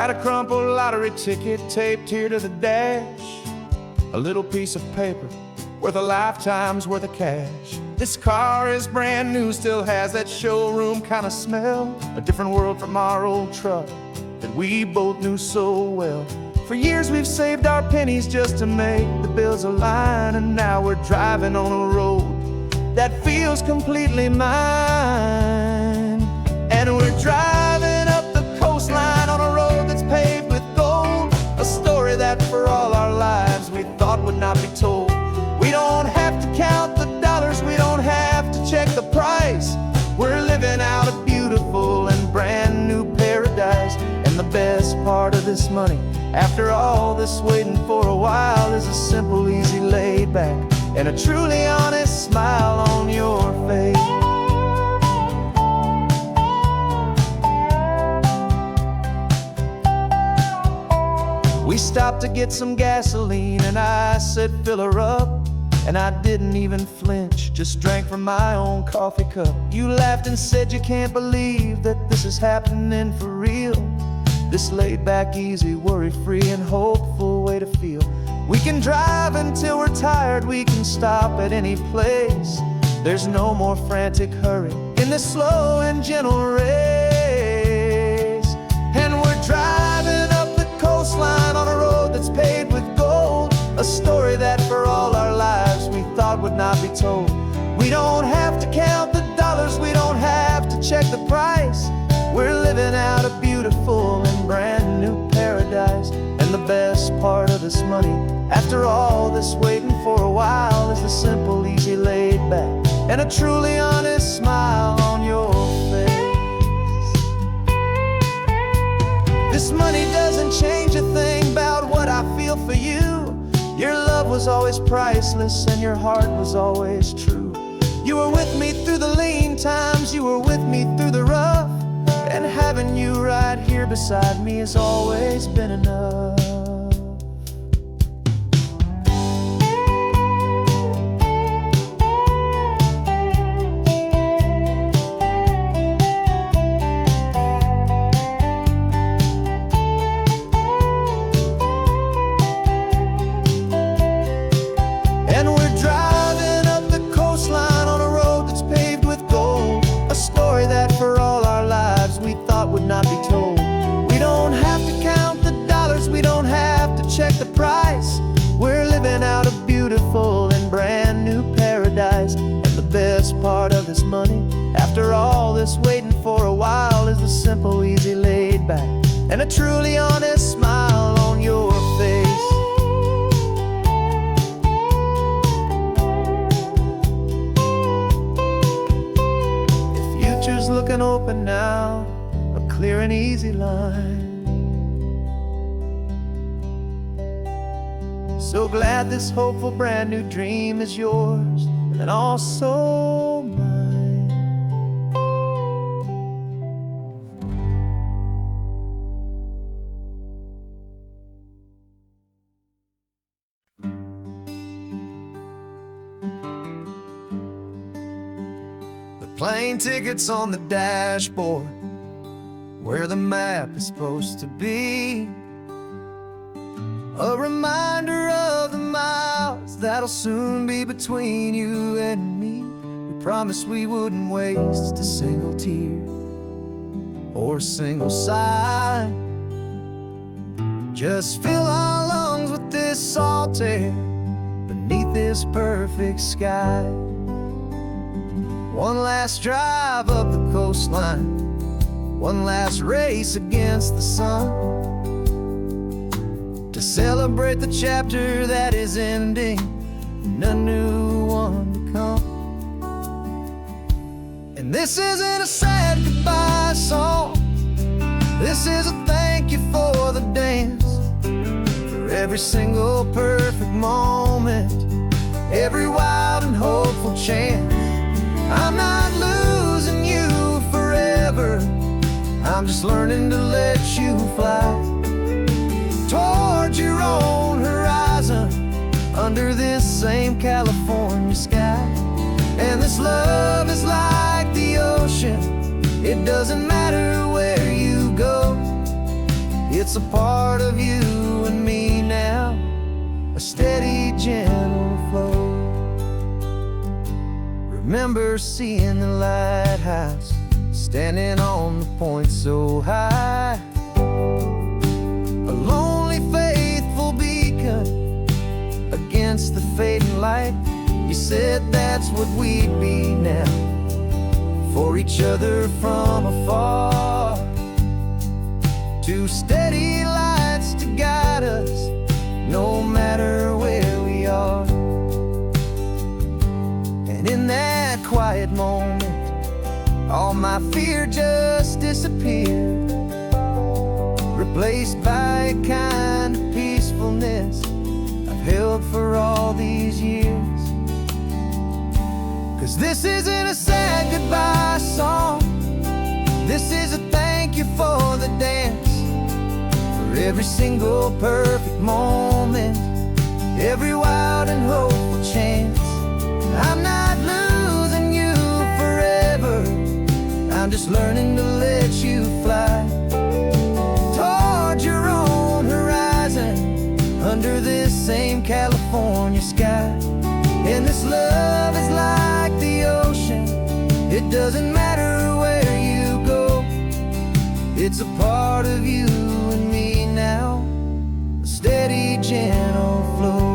Got a crumpled lottery ticket taped here to the dash, a little piece of paper worth a lifetime's worth of cash. This car is brand new, still has that showroom kind of smell, a different world from our old truck that we both knew so well. For years we've saved our pennies just to make the bills align, and now we're driving on a road that feels completely mine. And we're driving up the coastline on a road that's paved with gold, a story that for all our lives we thought would not be told. We don't have to count the dollars, we don't have to check the price. We're living out a beautiful and brand new paradise. And the best part of this money, after all this waiting for a while, is a simple, easy, laid back, and a truly honest smile on your face. We stopped to get some gasoline, and I said, fill her up. And I didn't even flinch, just drank from my own coffee cup. You laughed and said you can't believe that this is happening for real. This laid back, easy, worry-free and hopeful way to feel. We can drive until we're tired, we can stop at any place. There's no more frantic hurry in this slow and gentle race. And we're driving up the coastline on a road that's paved with gold, a story that for all our lives we thought would not be told. We don't have to count the dollars, we don't have to check the price. We're living out a beautiful and brand new paradise. And the best part of this money, after all this waiting for a while, is the simple, easy, laid back, and a truly honest smile on your face. This money doesn't change a thing about what I feel for you. Your love was always priceless and your heart was always true. You were with me through the lean times, you were with me through the rough, and having you right here beside me has always been enough. Not be told. We don't have to count the dollars, we don't have to check the price. We're living out a beautiful and brand new paradise. And the best part of this money, after all this waiting for a while, is the simple, easy, laid back, and a truly honest smile on your face. The future's looking open now, clear and easy line. So glad this hopeful brand new dream is yours and also mine. The plane tickets on the dashboard, where the map is supposed to be, a reminder of the miles that'll soon be between you and me. We promised we wouldn't waste a single tear or a single sigh. Just fill our lungs with this salt air beneath this perfect sky. One last drive up the coastline, one last race against the sun, to celebrate the chapter that is ending and a new one to come. And this isn't a sad goodbye song, this is a thank you for the dance, for every single perfect moment, every wild and hopeful chance. I'm not losing you forever, I'm just learning to let you fly towards your own horizon, under this same California sky. And this love is like the ocean, it doesn't matter where you go, it's a part of you and me now, a steady, gentle flow. Remember seeing the lighthouse, standing on the point so high, a lonely, faithful beacon against the fading light. You said that's what we'd be now, for each other from afar. Two steady lights to guide us, no matter where we are. And in that quiet moment, all my fear just disappeared, replaced by a kind of peacefulness I've held for all these years. 'Cause this isn't a sad goodbye song, this is a thank you for the dance, for every single perfect moment, every wild and hopeful chance. I'm not losing you forever, I'm just learning to let you fly toward your own horizon, under this same California sky. And this love is like the ocean, it doesn't matter where you go, it's a part of you and me now, a steady, gentle flow.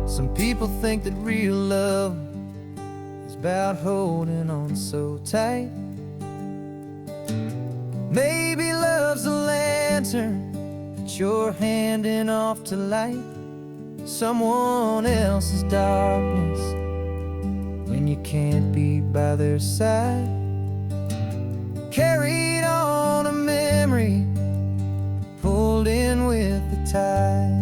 Some people think that real love is about holding on so tight. Maybe love's a lantern that you're handing off to light someone else's darkness when you can't be by their side. Carried on a memory, pulled in with the tide.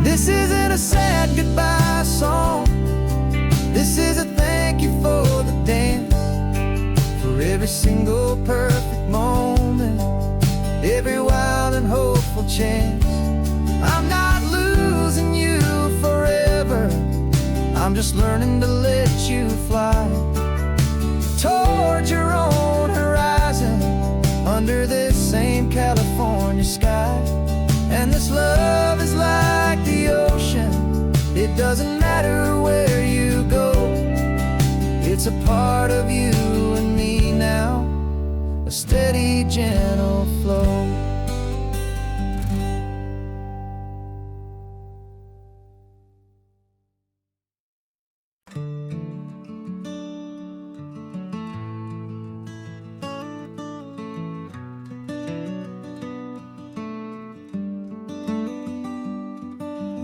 This isn't a sad goodbye song, this is a thank you for the dance, for every single perfect moment, every wild and hopeful chance. I'm not losing you forever, I'm just learning to let you fly toward your own horizon, under this same California sky. And this love is like the ocean, it doesn't matter where you go, it's a part of you and me now, a steady, gentle flow.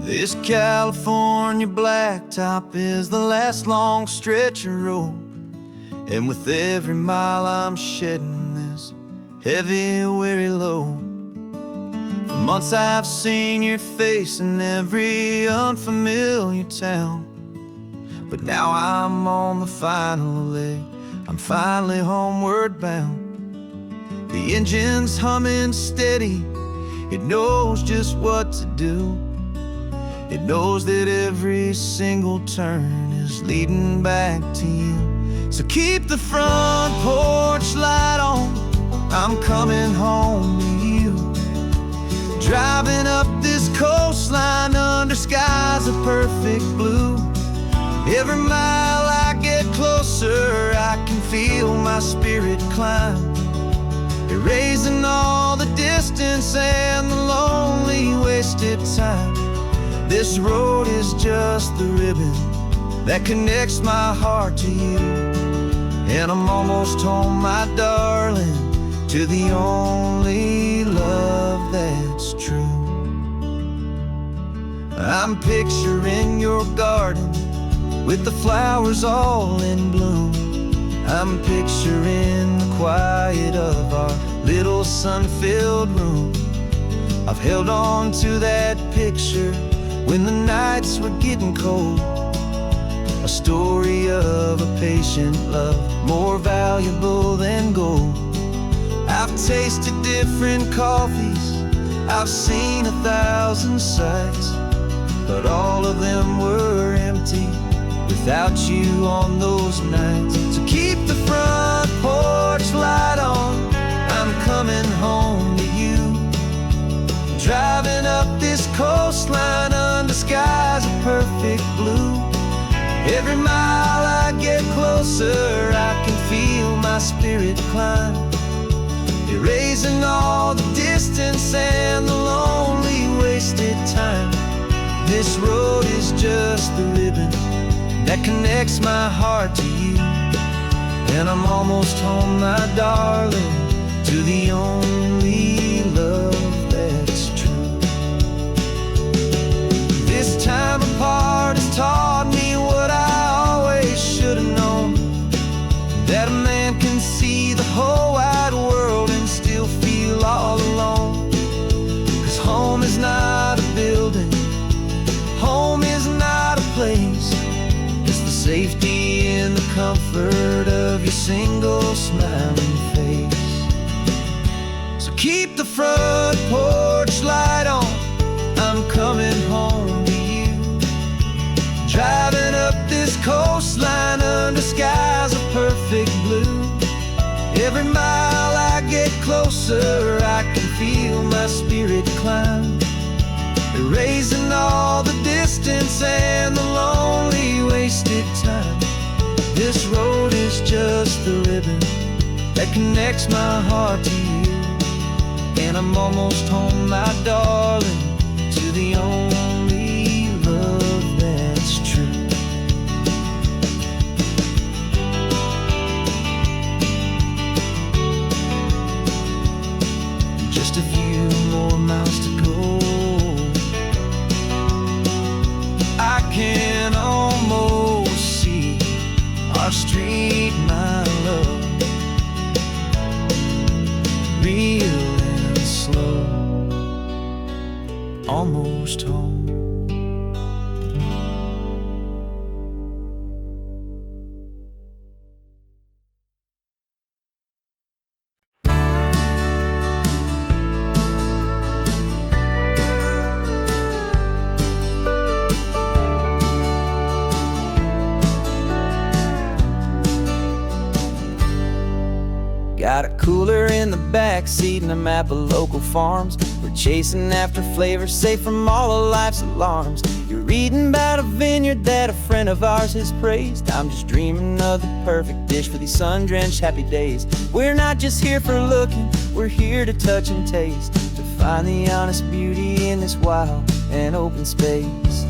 This California blacktop is the last long stretch of road, and with every mile I'm shedding this heavy, weary load. For months I've seen your face in every unfamiliar town, but now I'm on the final leg, I'm finally homeward bound. The engine's humming steady, it knows just what to do. It knows that every single turn is leading back to you. So keep the front porch light on, I'm coming home to you. Driving up this coastline under skies of perfect blue. Every mile I get closer, I can feel my spirit climb, erasing all the distance and the lonely wasted time. This road is just the ribbon that connects my heart to you, and I'm almost home, my darling, to the only love that's true. I'm picturing your garden with the flowers all in bloom. I'm picturing the quiet of our little sun-filled room. I've held on to that picture when the nights were getting cold, a story of a patient love, more valuable than gold. I've tasted different coffees, I've seen 1,000 sights, but all of them were empty without you on those nights. So keep the front porch light on, I'm coming home to you. Driving up this coastline under skies of perfect blue. Every mile I get closer, I can feel my spirit climb, erasing all the distance and the lonely wasted time. This road is just the ribbon that connects my heart to you, and I'm almost home, my darling, to the only love that's true. This time apart has taught me what I always should have known, that a man can see the whole wide world and still feel all alone. 'Cause home is not a building, home is not a place, it's the safety and the comfort of your single smiling face. So keep the front porch light on, I'm coming home to you. Driving up this coastline under skies of perfect blue. Every mile I get closer, I can feel my spirit climb, erasing all the distance and the lonely wasted time. This road is just the ribbon that connects my heart to you, and I'm almost home, my darling, to the only love that's true. Just a few more miles to go, I can almost see our street, my love, real and slow, almost home. Got a cooler in the back seat and a map of local farms. We're chasing after flavors safe from all of life's alarms. You're reading about a vineyard that a friend of ours has praised. I'm just dreaming of the perfect dish for these sun-drenched happy days. We're not just here for looking, we're here to touch and taste, to find the honest beauty in this wild and open space.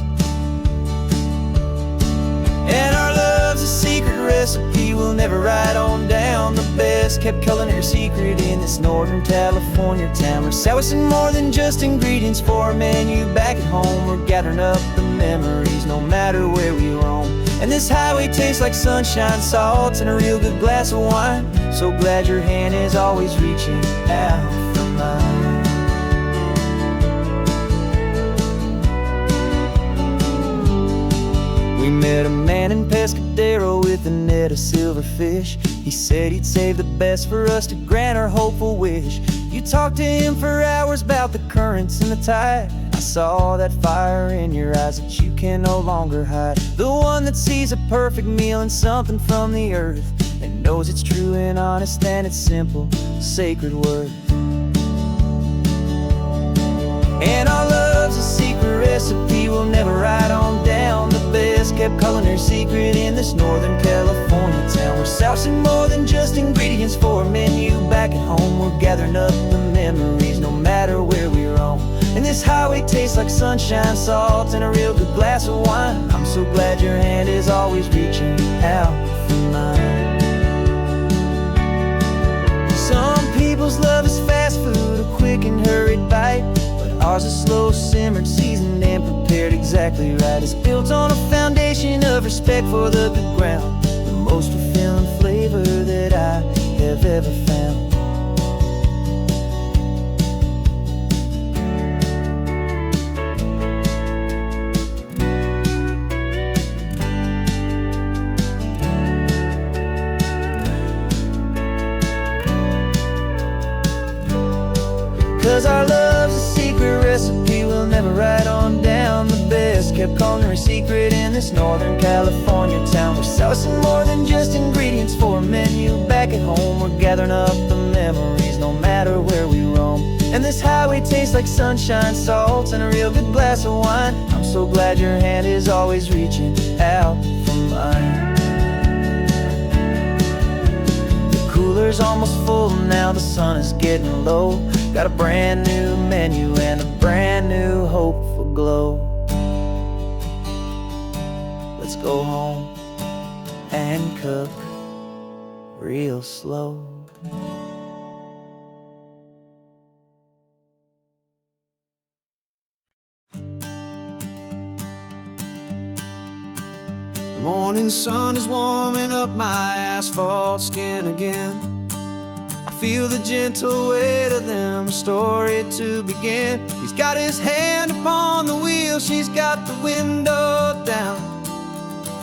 And our love's a secret recipe we'll never write on down. The best kept culinary secret in this Northern California town. We're sourcing more than just ingredients for a menu back at home. We're gathering up the memories no matter where we roam. And this highway tastes like sunshine, salt, and a real good glass of wine. So glad your hand is always reaching out for mine. We met a man in Pescadero with a net of silverfish. He said he'd save the best for us to grant our hopeful wish. You talked to him for hours about the currents and the tide. I saw that fire in your eyes that you can no longer hide. The one that sees a perfect meal and something from the earth, and knows it's true and honest and it's simple, sacred worth. And our love's a secret recipe we'll never write on down. The best kept culinary secret in this Northern California town. We're sourcing more than just ingredients for a menu back at home. We're gathering up the memories no matter where we roam. And this highway tastes like sunshine, salt, and a real good glass of wine. I'm so glad your hand is always reaching out for mine. Some people's love is fast food, a quick and hurried bite. Ours is slow simmered, seasoned and prepared exactly right. It's built on a foundation of respect for the good ground, the most fulfilling flavor that I have ever found. never right on down. The best kept culinary secret in this Northern California town. We're selling more than just ingredients for a menu. Back at home, we're gathering up the memories, no matter where we roam. And this highway tastes like sunshine, salt, and a real good glass of wine. I'm so glad your hand is always reaching out for mine. The cooler's almost full now, the sun is getting low. Got a brand new menu and a brand new hopeful glow. Let's go home and cook real slow. The morning sun is warming up my asphalt skin again. I feel the gentle weight of them, a story to begin. He's got his hand upon the wheel, she's got the window down.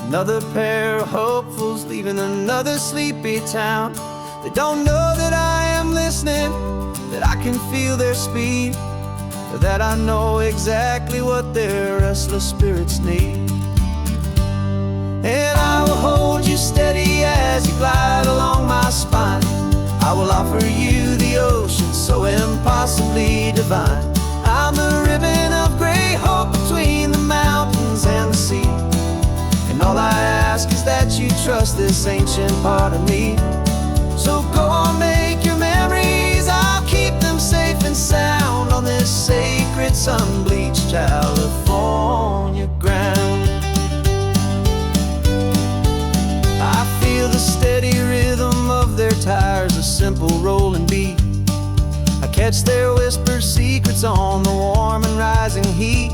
Another pair of hopefuls leaving another sleepy town. They don't know that I am listening, that I can feel their speed, or that I know exactly what their restless spirits need. And I will hold you steady as you glide along my spine. I will offer you the ocean so impossibly divine. I'm the ribbon of gray hope between the mountains and the sea. And all I ask is that you trust this ancient part of me. So go on, make your memories, I'll keep them safe and sound on this sacred sun-bleached California ground. I feel the steady rhythm of their tires, a simple rolling beat. I catch their whispered secrets on the warm and rising heat.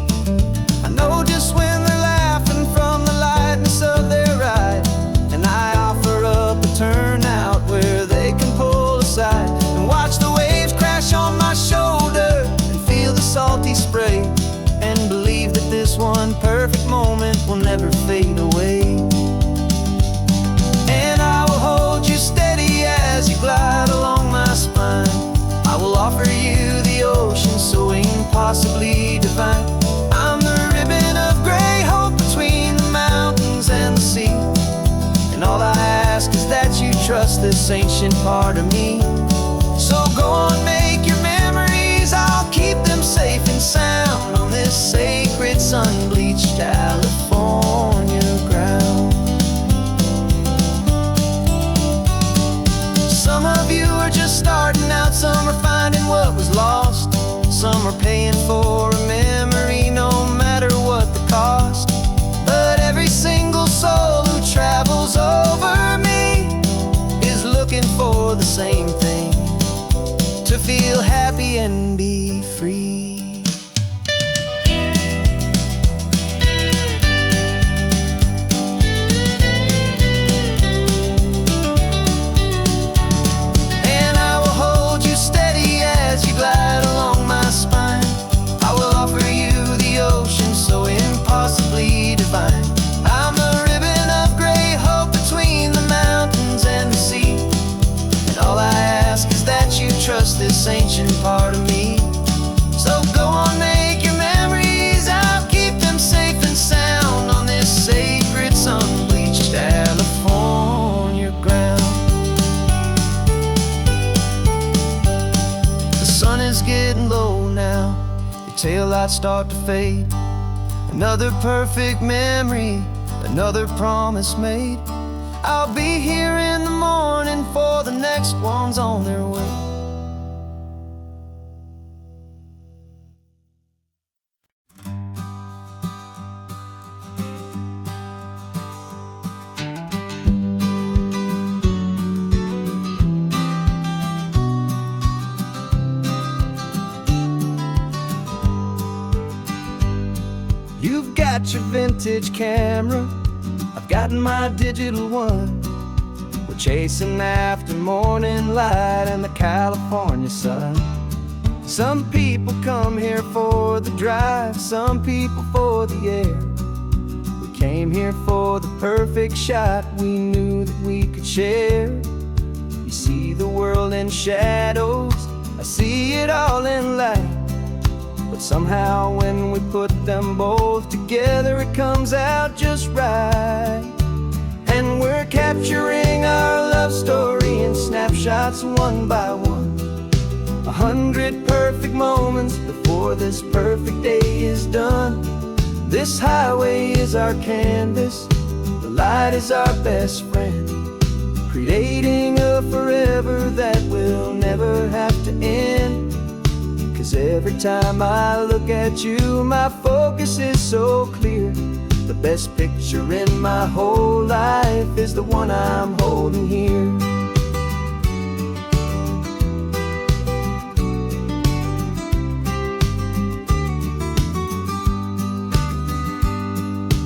I know just when they're laughing from the lightness of their ride, and I offer up a turnout where they can pull aside and watch the waves crash on my shoulder and feel the salty spray, and believe that this one perfect moment will never fade away. And I will hold you steady as you glide along my spine. I will offer you the ocean so impossibly divine. I'm the ribbon of gray hope between the mountains and the sea. And all I ask is that you trust this ancient part of me. So go on, make your memories, I'll keep them safe and sound on this sacred sun-bleached California ground. Some of you are just starting out, some are finding what was lost. Some are paying for a memory no matter what the cost. But every single soul who travels over me is looking for the same thing, to feel happy and be free. Glide along my spine. I will offer you the ocean so impossibly divine. I'm the ribbon of gray hope between the mountains and the sea. And all I ask is that you trust this ancient part of me. So go on, make your memories, I'll keep them safe and sound on this sacred sun-bleached California ground. Sun is getting low now, your taillights start to fade. Another perfect memory, another promise made. I'll be here in the morning for the next ones on their way. You've got your vintage camera, I've got my digital one. We're chasing after morning light and the California sun. Some people come here for the drive, some people for the air. We came here for the perfect shot we knew that we could share. You see the world in shadows, I see it all in light. but somehow when we put them both together, it comes out just right. And we're capturing our love story in snapshots one by one. 100 perfect moments before this perfect day is done. This highway is our canvas, the light is our best friend, creating a forever that will never have to end. 'Cause every time I look at you, my focus is so clear. The best picture in my whole life is the one I'm holding here.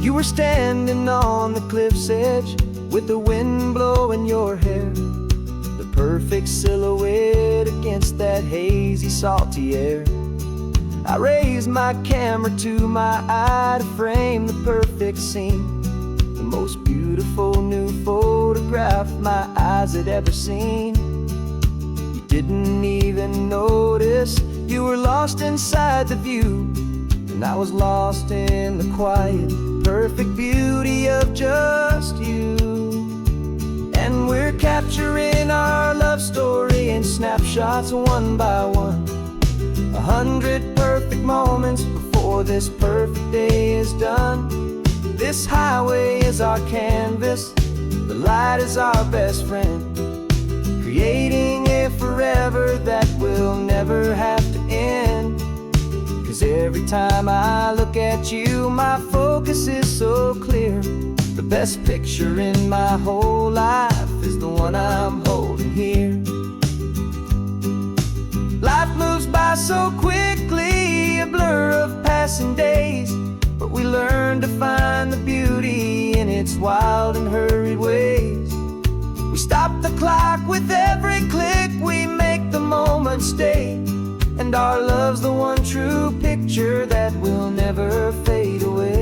You were standing on the cliff's edge with the wind blowing your hair, the perfect silhouette against that hazy, salty air. I raised my camera to my eye to frame the perfect scene, the most beautiful new photograph my eyes had ever seen. You didn't even notice you were lost inside the view, and I was lost in the quiet, perfect beauty of just you. And we're capturing our love story in snapshots one by one. 100 perfect moments before this perfect day is done. This highway is our canvas, the light is our best friend, creating a forever that will never have to end. 'Cause every time I look at you, my focus is so clear. The best picture in my whole life is the one I'm holding here. Life moves by so quickly, a blur of passing days, but we learn to find the beauty in its wild and hurried ways. We stop the clock with every click, we make the moment stay, and our love's the one true picture that will never fade away.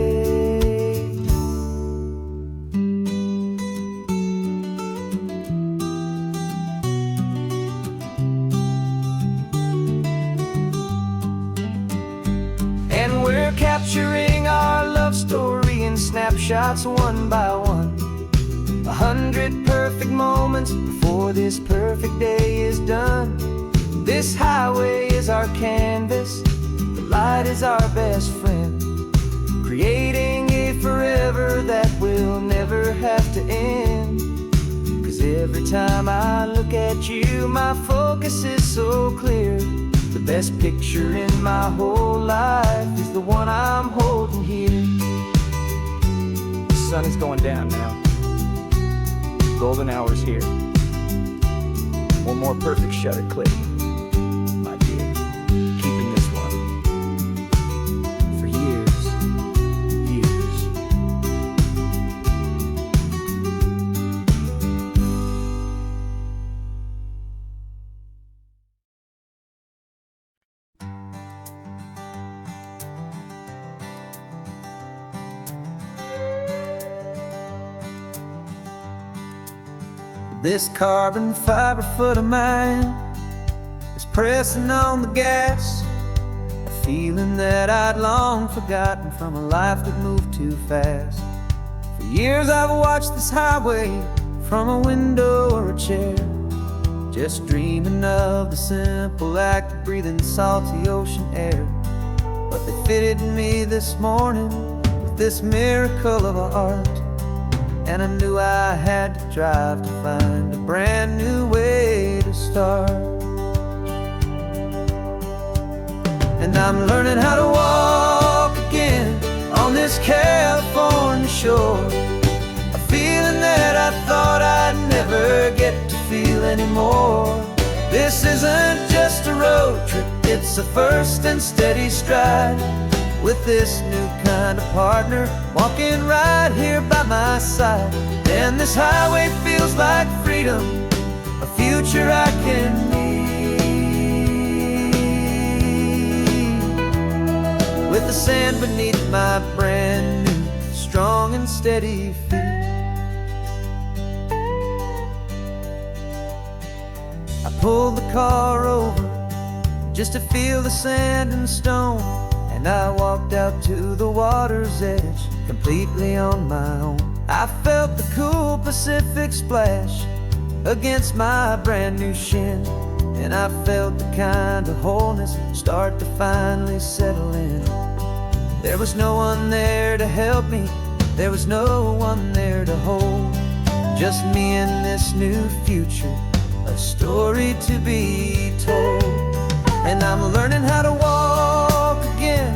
And we're capturing our love story in snapshots one by one. 100 perfect moments before this perfect day is done. This highway is our canvas, the light is our best friend, creating a forever that will never have to end. 'Cause every time I look at you, my focus is so clear. The best picture in my whole life is the one I'm holding here. The sun is going down now. Golden hour's here. One more perfect shutter click, my dear. Keeping this one for years, years. This carbon fiber foot of mine is pressing on the gas, a feeling that I'd long forgotten from a life that moved too fast. For years I've watched this highway from a window or a chair, just dreaming of the simple act of breathing salty ocean air. But they fitted me this morning with this miracle of art, and I knew I had to drive to find a brand new way to start. And I'm learning how to walk again on this California shore, a feeling that I thought I'd never get to feel anymore. This isn't just a road trip, it's a first and steady stride, with this new kind of partner walking right here by my side. And this highway feels like freedom, a future I can need, with the sand beneath my brand new strong and steady feet. I pulled the car over just to feel the sand and stone. And I walked out to the water's edge, completely on my own. I felt the cool Pacific splash against my brand new shin, and I felt the kind of wholeness start to finally settle in. There was no one there to help me, there was no one there to hold, just me and this new future, a story to be told. And I'm learning how to walk again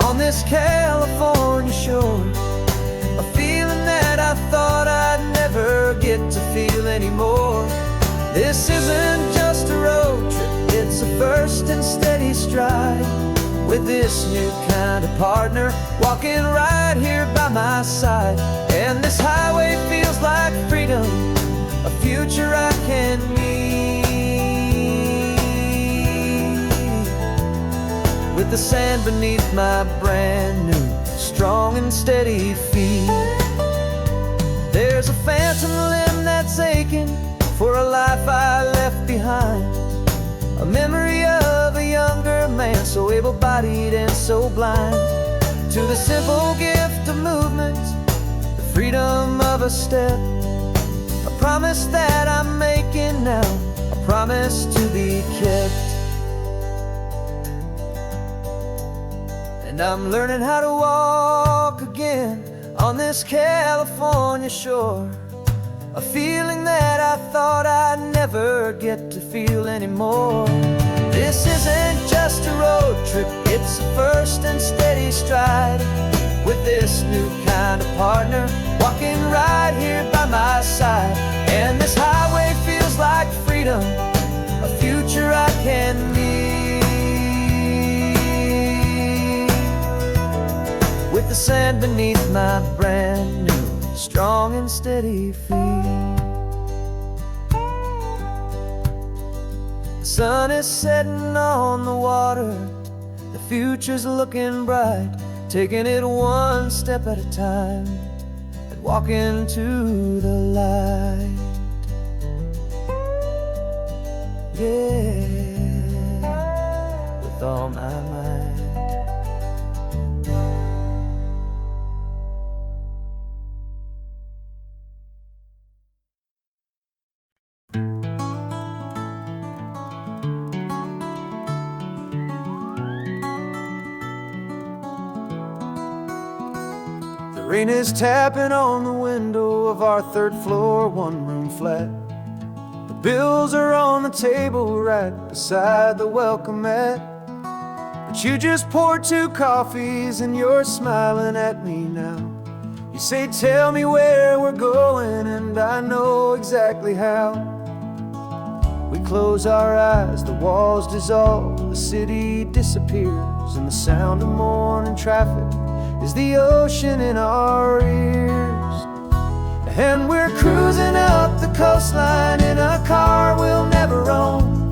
on this California shore, a feeling that I thought I'd never get to feel anymore. This isn't just a road trip, it's a first and steady stride, with this new kind of partner walking right here by my side. And this highway feels like freedom, a future I can meet, with the sand beneath my brand new, strong and steady feet. There's a phantom limb that's aching for a life I left behind, a memory of a younger man, so able-bodied and so blind, to the simple gift of movement, the freedom of a step, a promise that I'm making now, a promise to be kept. And I'm learning how to walk again on this California shore, a feeling that I thought I'd never get to feel anymore. This isn't just a road trip, it's a first and steady stride, with this new kind of partner walking right here by my side. And this highway feels like freedom, a future I can meet, with the sand beneath my brand new, strong and steady feet. The sun is setting on the water, the future's looking bright, taking it one step at a time and walking to the light. Yeah, with all my might. The rain is tapping on the window of our third floor, one-room flat. The bills are on the table right beside the welcome mat. But you just poured 2 coffees and you're smiling at me now. You say, tell me where we're going, and I know exactly how. We close our eyes, the walls dissolve, the city disappears, and the sound of morning traffic is the ocean in our ears. And we're cruising up the coastline in a car we'll never own,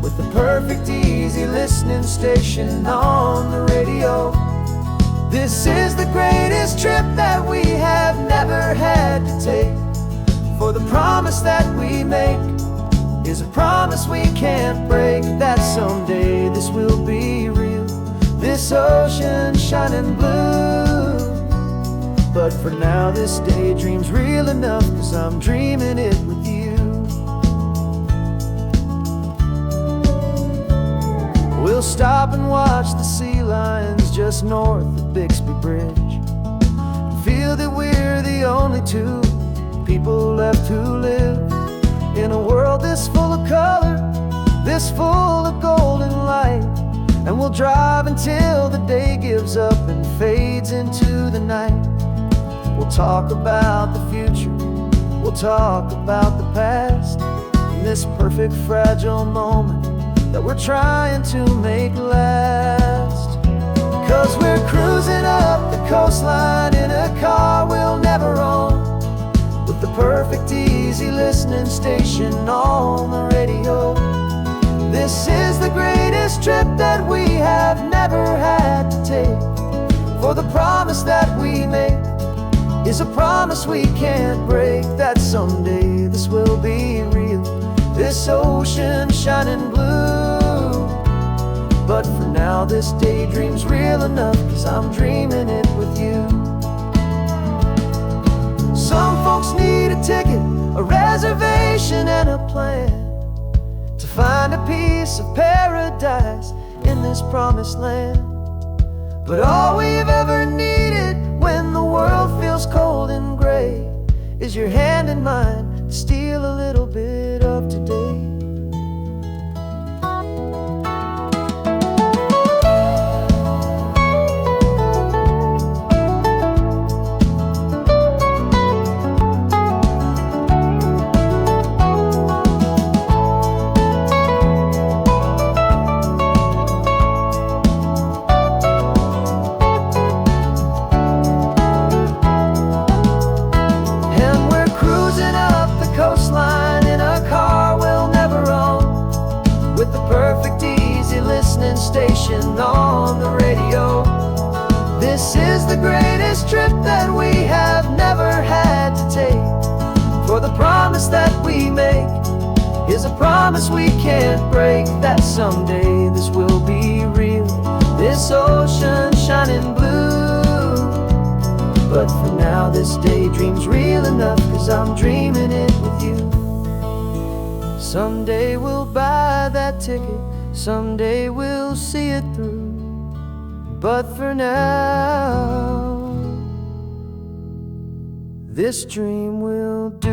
with the perfect easy listening station on the radio. This is the greatest trip that we have never had to take, for the promise that we make is a promise we can't break, that someday this will be real, this ocean shining blue. But for now this daydream's real enough, 'cause I'm dreaming it with you. We'll stop and watch the sea lions just north of Bixby Bridge, feel that we're the only 2 people left who live in a world this full of color, this full of golden light. And we'll drive until the day gives up and fades into the night. We'll talk about the future, we'll talk about the past, in this perfect fragile moment that we're trying to make last. 'Cause we're cruising up the coastline in a car we'll never own, with the perfect easy listening station on the radio. This is the greatest trip that we have never had to take, for the promise that we make is a promise we can't break, that someday this will be real, this ocean shining blue. But for now this daydream's real enough, 'cause I'm dreaming it with you. Some folks need a ticket, a reservation and a plan to find a piece of paradise in this promised land. But all we've ever needed when the world feels cold and gray is your hand in mine to steal a little bit of today. Station on the radio. This is the greatest trip that we have never had to take. For the promise that we make is a promise we can't break, that someday this will be real, this ocean shining blue. But for now this daydream's real enough, 'cause I'm dreaming it with you. Someday we'll buy that ticket, someday we'll see it through. But for now, this dream will do.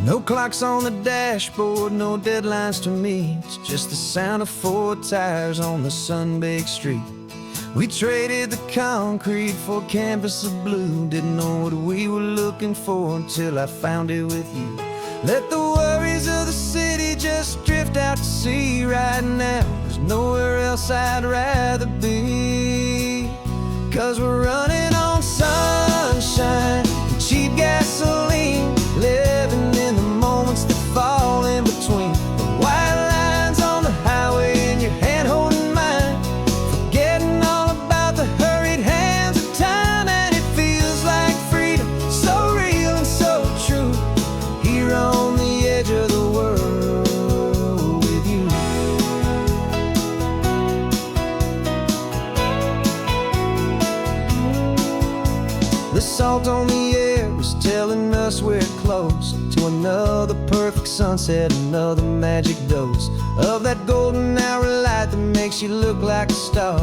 No clocks on the dashboard, no deadlines to meet. It's just the sound of 4 tires on the sun-baked street. We traded the concrete for a canvas of blue. Didn't know what we were looking for until I found it with you. Let the worries of the city just drift out to sea right now. There's nowhere else I'd rather be. 'Cause we're running on sunshine and cheap gasoline, living in the moments that fall in between. The white lines on the highway and your hand holding mine, forgetting all about the hurried hands of time. And it feels like freedom, so real and so true, here on the edge of the world with you. The salt on the air is telling us we're close to another perfect sunset, another magic dose of that golden hour light that makes you look like a star,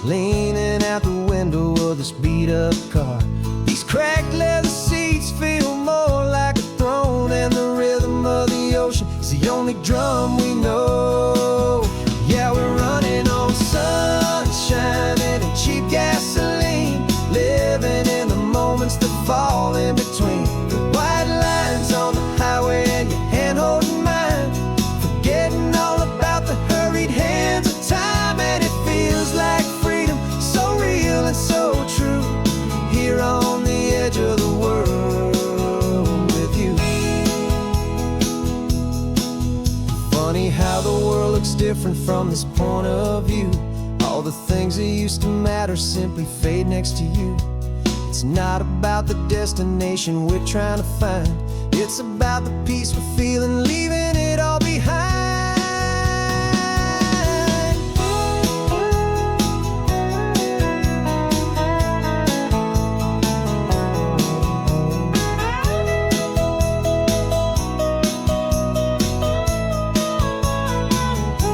leaning out the window of this beat-up car. These cracked leather seats feel more like a throne, and the rhythm of the ocean is the only drum we know. Yeah, we're running on sunshine and cheap gasoline, living in the moments that fall in between. The white lines on the highway and your hand holding mine, forgetting all about the hurried hands of time. And it feels like freedom, so real and so true, here on the edge of the world with you. Funny how the world looks different from this point of view. All the things that used to matter simply fade next to you. It's not about the destination we're trying to find, it's about the peace we're feeling, leaving it all behind.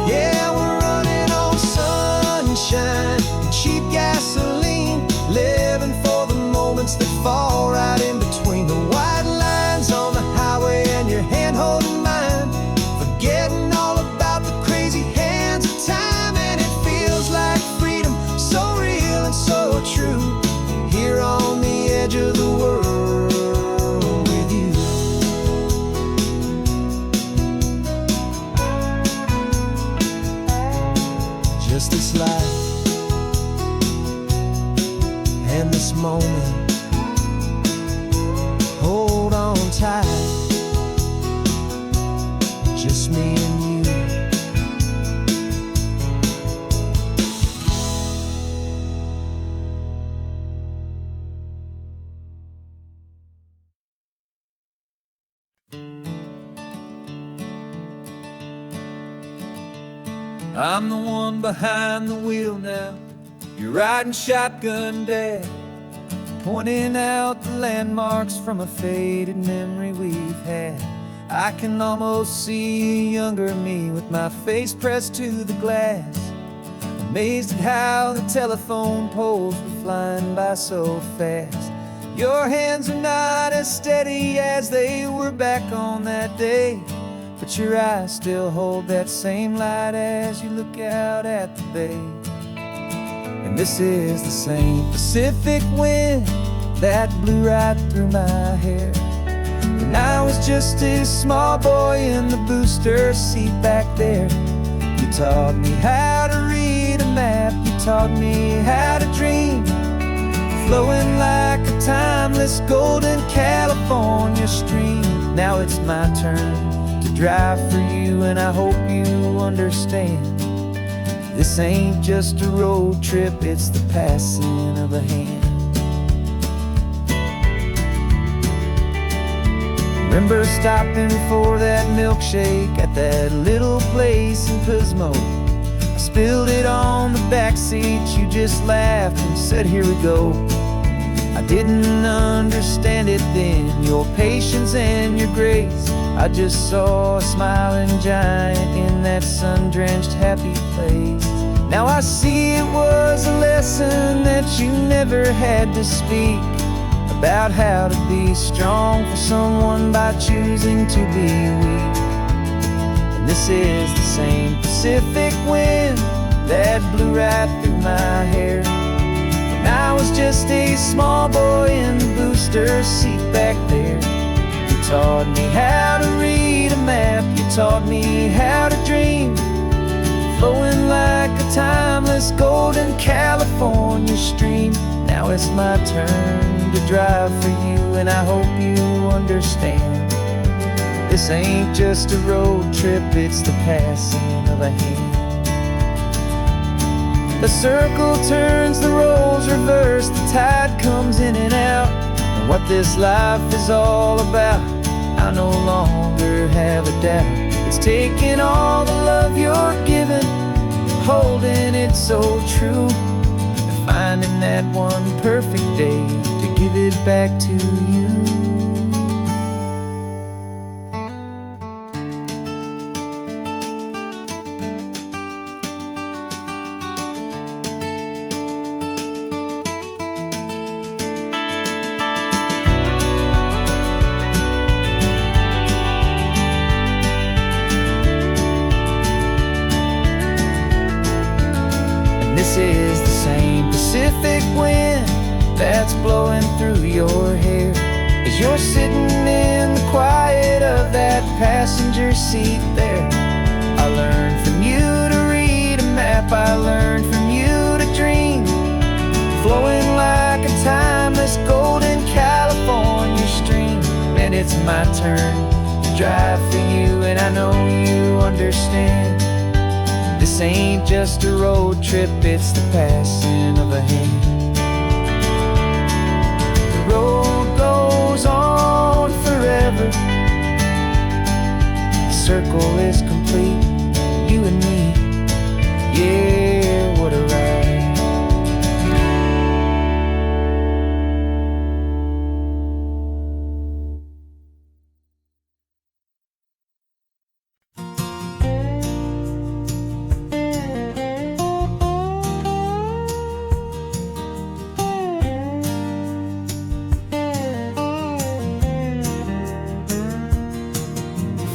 Yeah, we're running on sunshine and cheap gasoline, living for the moments that fall right in between. The white lines on the highway and your hand holding mine, forgetting all about the crazy hands of time. And it feels like freedom, so real and so true, here on the edge of the world with you. Just this life and this moment, hold on tight, just me and you. I'm the one behind the wheel now. You're riding shotgun, Dad, pointing out the landmarks from a faded memory we've had. I can almost see a younger me with my face pressed to the glass, amazed at how the telephone poles were flying by so fast. Your hands are not as steady as they were back on that day, but your eyes still hold that same light as you look out at the bay. And this is the same Pacific wind that blew right through my hair when I was just a small boy in the booster seat back there. You taught me how to read a map, you taught me how to dream, flowing like a timeless golden California stream. Now it's my turn to drive for you, and I hope you understand. This ain't just a road trip, it's the passing of a hand. Remember stopping for that milkshake at that little place in Pismo? I spilled it on the back seat, you just laughed and said, here we go. I didn't understand it then, your patience and your grace. I just saw a smiling giant in that sun-drenched happy place. Now I see it was a lesson that you never had to speak, about how to be strong for someone by choosing to be weak. And this is the same Pacific wind that blew right through my hair when I was just a small boy in the booster seat back there. You taught me how to read a map, you taught me how to dream, flowing like a timeless golden California stream. Now it's my turn to drive for you, and I hope you understand. This ain't just a road trip, it's the passing of a hand. The circle turns, the roles reverse, the tide comes in and out. And what this life is all about, I no longer have a doubt. It's taking all the love you're giving, holding it so true, and finding that one perfect day to give it back to you. This is the same Pacific wind that's blowing through your hair as you're sitting in the quiet of that passenger seat there. I learned from you to read a map, I learned from you to dream, flowing like a timeless golden California stream. And it's my turn to drive for you, and I know you understand. This ain't just a road trip, it's the passing of a hand. The road goes on forever, the circle is complete, you and me, yeah, what a ride.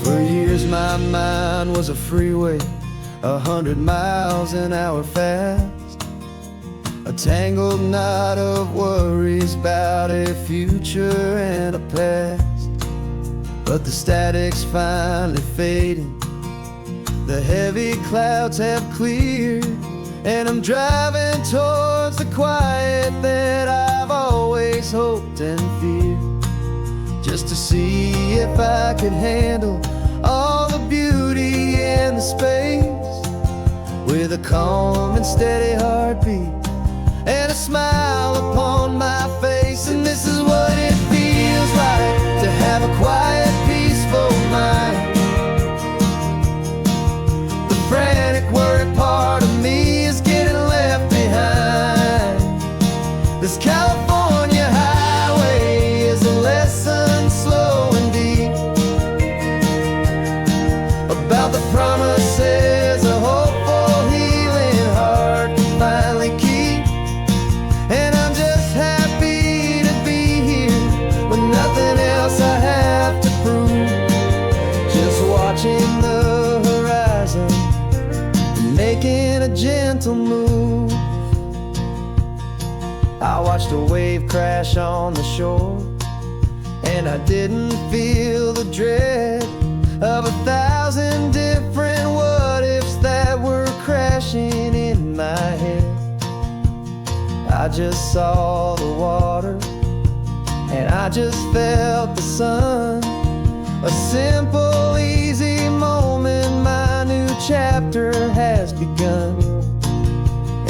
For years my mind was a freeway, 100 miles an hour fast, a tangled knot of worries about a future and a past. But the static's finally fading, the heavy clouds have cleared, and I'm driving towards the quiet that I've always hoped and feared, just to see if I could handle all the beauty into space with a calm and steady heartbeat and a smile upon my face. And this is what it feels like to have a quiet, peaceful mind. The frantic, worried part of me is getting left behind. This California highway is a lesson slow and deep about the promises a hopeful, healing heart can finally keep. And I'm just happy to be here with nothing else I have to prove. Just watching the horizon and making a gentle move. I watched a wave crash on the shore, and I didn't feel the dread of 1,000 different what-ifs that were crashing in my head. I just saw the water, and I just felt the sun. A simple, easy moment, my new chapter has begun.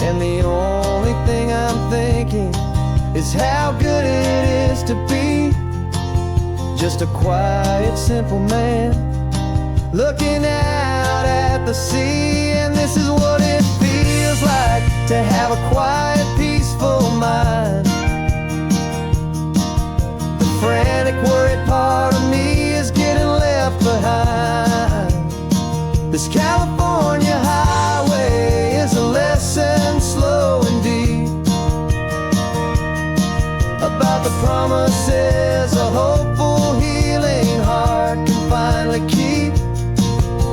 And the only thing I'm thinking is how good it is to be just a quiet, simple man looking out at the sea. And this is what it feels like to have a quiet, peaceful mind. The frantic, worried part of me is getting left behind. This California highway is a lesson slow and deep about the promises a hopeful, healing heart can finally keep.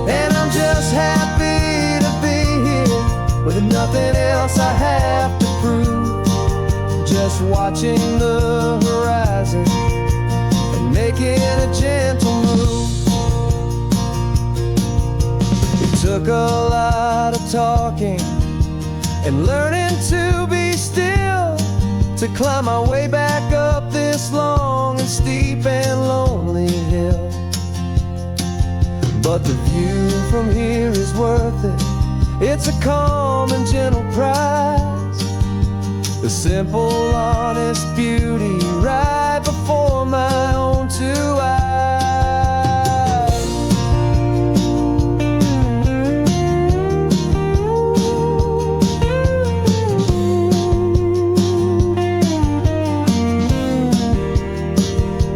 And I'm just happy to be here with nothing else I have to prove. Just watching the horizon and making a gentle move. It took a lot of talking and learning to be still to climb my way back up this long and steep and lonely hill. But the view from here is worth it. It's a calm and gentle prize. The simple, honest beauty right before my own two eyes.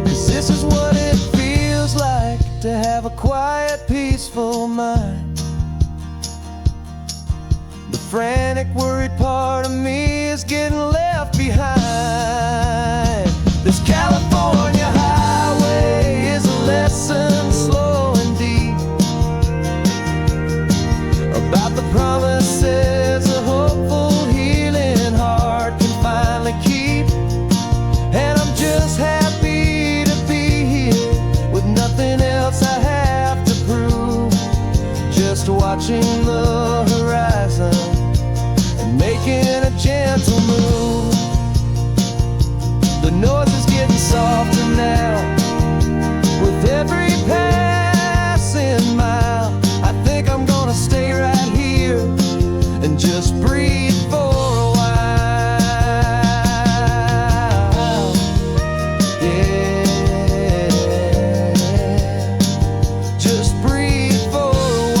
This is what it feels like to have a quiet, peaceful mind. The frantic, worried part of me is getting left behind. This California highway is a lesson slow and deep about the promises a hopeful, healing heart can finally keep. And I'm just happy to be here with nothing else I have to prove. Just watching the horizon and making a gentle move. The noise is getting softer now with every passing mile. I think I'm gonna stay right here and just breathe for a while. Yeah, just breathe for a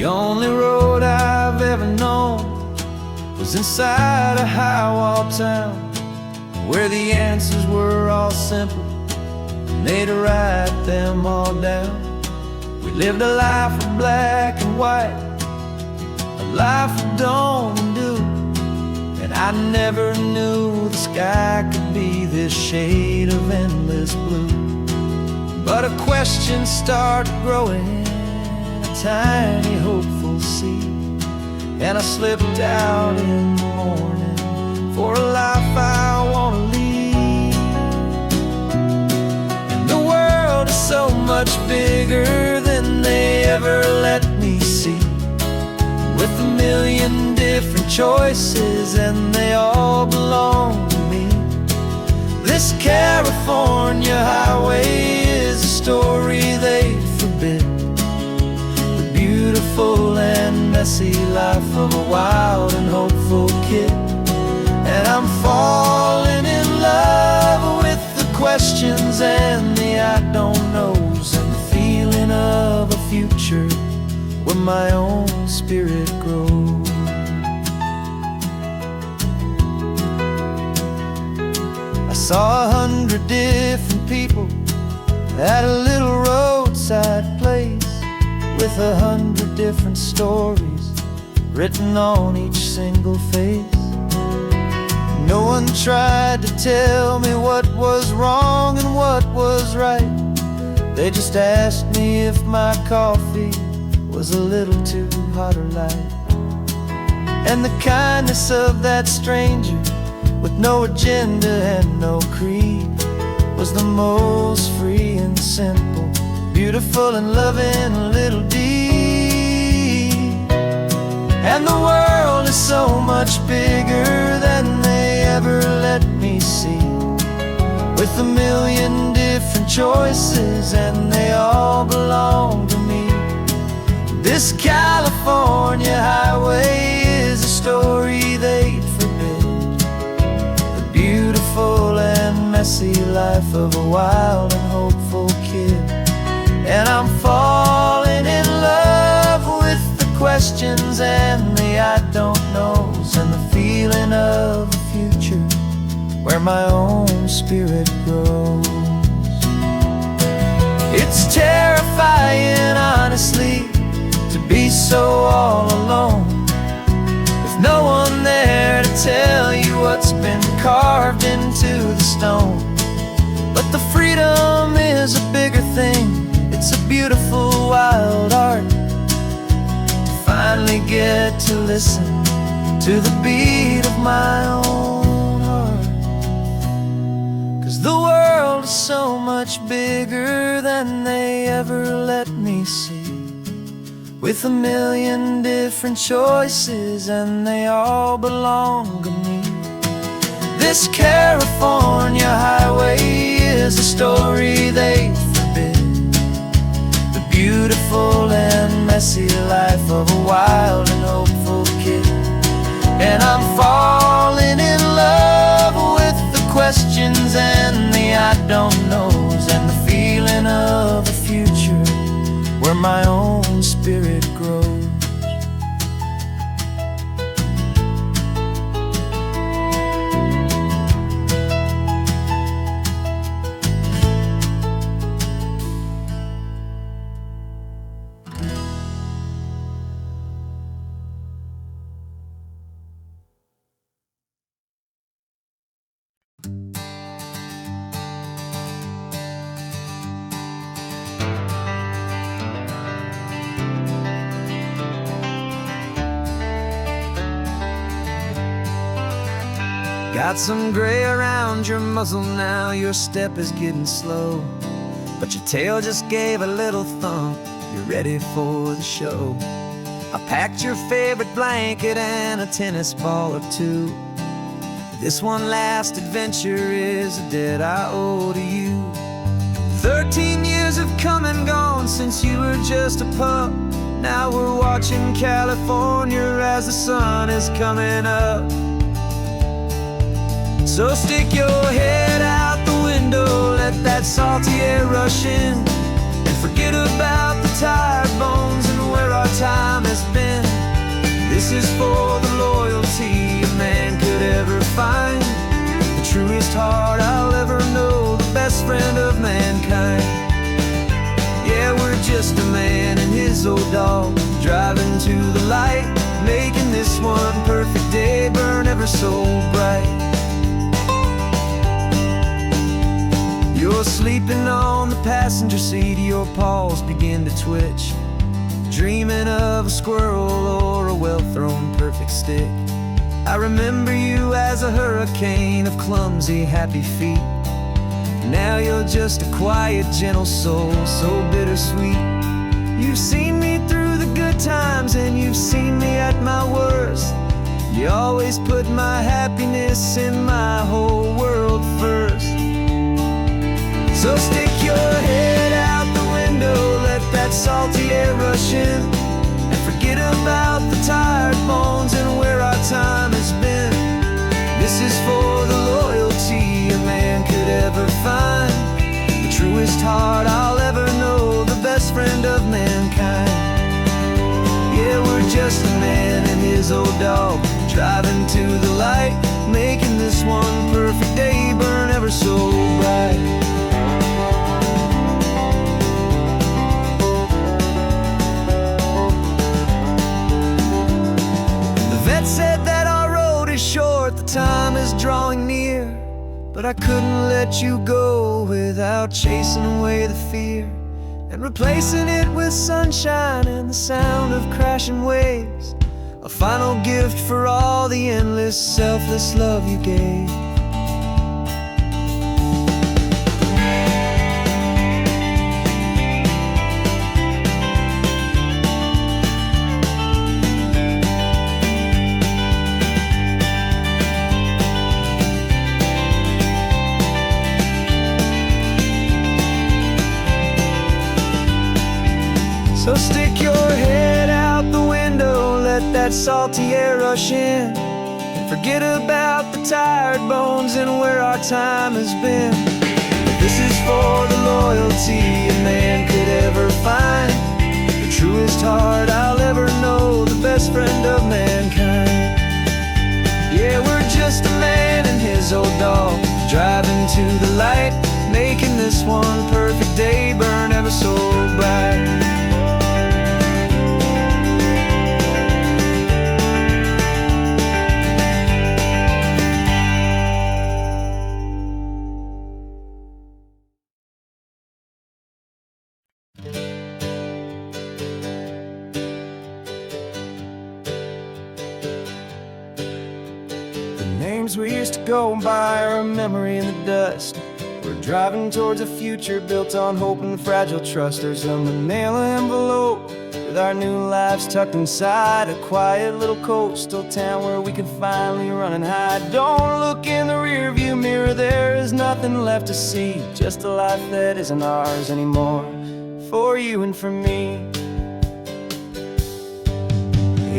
The only road I've ever known was inside a high-wall town, where the answers were all simple and they'd write them all down. We lived a life of black and white, a life of dawn and dew, and I never knew the sky could be this shade of endless blue. But a question started growing, a tiny hopeful see. And I slipped out in the morning for a life I want to lead. And the world is so much bigger than they ever let me see, with a million different choices and they all belong to me. This California highway is a story they forbid, the beautiful and messy life of a wild and hopeful kid. And I'm falling in love with the questions and the I don't knows, and the feeling of a future where my own spirit grows. I saw 100 different people at a little roadside place, with 100 different stories written on each single face. No one tried to tell me what was wrong and what was right. They just asked me if my coffee was a little too hot or light. And the kindness of that stranger, with no agenda and no creed, was the most free and simple, beautiful and loving little deed. And the world is so much bigger than they ever let me see, with a million different choices and they all belong to me. This California highway is a story they'd forbid, the beautiful and messy life of a wild and hopeful kid. And I'm falling in love with the questions and the I don't knows, and the feeling of a future where my own spirit grows. It's terrifying, honestly, to be so all alone, with no one there to tell you what's been carved into the stone. But the freedom is a bigger thing, it's a beautiful wild art, to finally get to listen to the beat of my own heart. 'Cause the world is so much bigger than they ever let me see, with a million different choices and they all belong to me. This California highway is a story they forbid, the beautiful and messy life of a wild and hopeful kid. And I'm falling in love with the questions and the I don't knows, and the feeling of a future where my own spirit grows. Got some gray around your muzzle now, your step is getting slow, but your tail just gave a little thump, you're ready for the show. I packed your favorite blanket and a tennis ball or two. This one last adventure is a debt I owe to you. 13 years have come and gone since you were just a pup. Now we're watching California as the sun is coming up. So stick your head out the window, let that salty air rush in, and forget about the tired bones and where our time has been. This is for the loyalty a man could ever find, the truest heart I'll ever know, the best friend of mankind. Yeah, we're just a man and his old dog, driving to the light, making this one perfect day burn ever so bright. You're sleeping on the passenger seat, your paws begin to twitch. dreaming of a squirrel or a well-thrown perfect stick. I remember you as a hurricane of clumsy, happy feet. Now you're just a quiet, gentle soul, so bittersweet. You've seen me through the good times and you've seen me at my worst. You always put my happiness in my whole world first. So stick your head out the window, let that salty air rush in, and forget about the tired bones and where our time has been. This is for the loyalty a man could ever find, the truest heart I'll ever know, the best friend of mankind. Yeah, we're just a man and his old dog, driving to the light, making this one perfect day burn ever so bright. Said that our road is short, the time is drawing near, but I couldn't let you go without chasing away the fear and replacing it with sunshine and the sound of crashing waves, a final gift for all the endless, selfless love you gave. So stick your head out the window, let that salty air rush in, and forget about the tired bones and where our time has been. This is for the loyalty a man could ever find, the truest heart I'll ever know, the best friend of mankind. Yeah, we're just a man and his old dog, driving to the light, making this one perfect day burn ever so bright. Names we used to go by are a memory in the dust. We're driving towards a future built on hope and fragile trust. There's a manila envelope with our new lives tucked inside, a quiet little coastal town where we can finally run and hide. Don't look in the rearview mirror, there is nothing left to see, just a life that isn't ours anymore, for you and for me.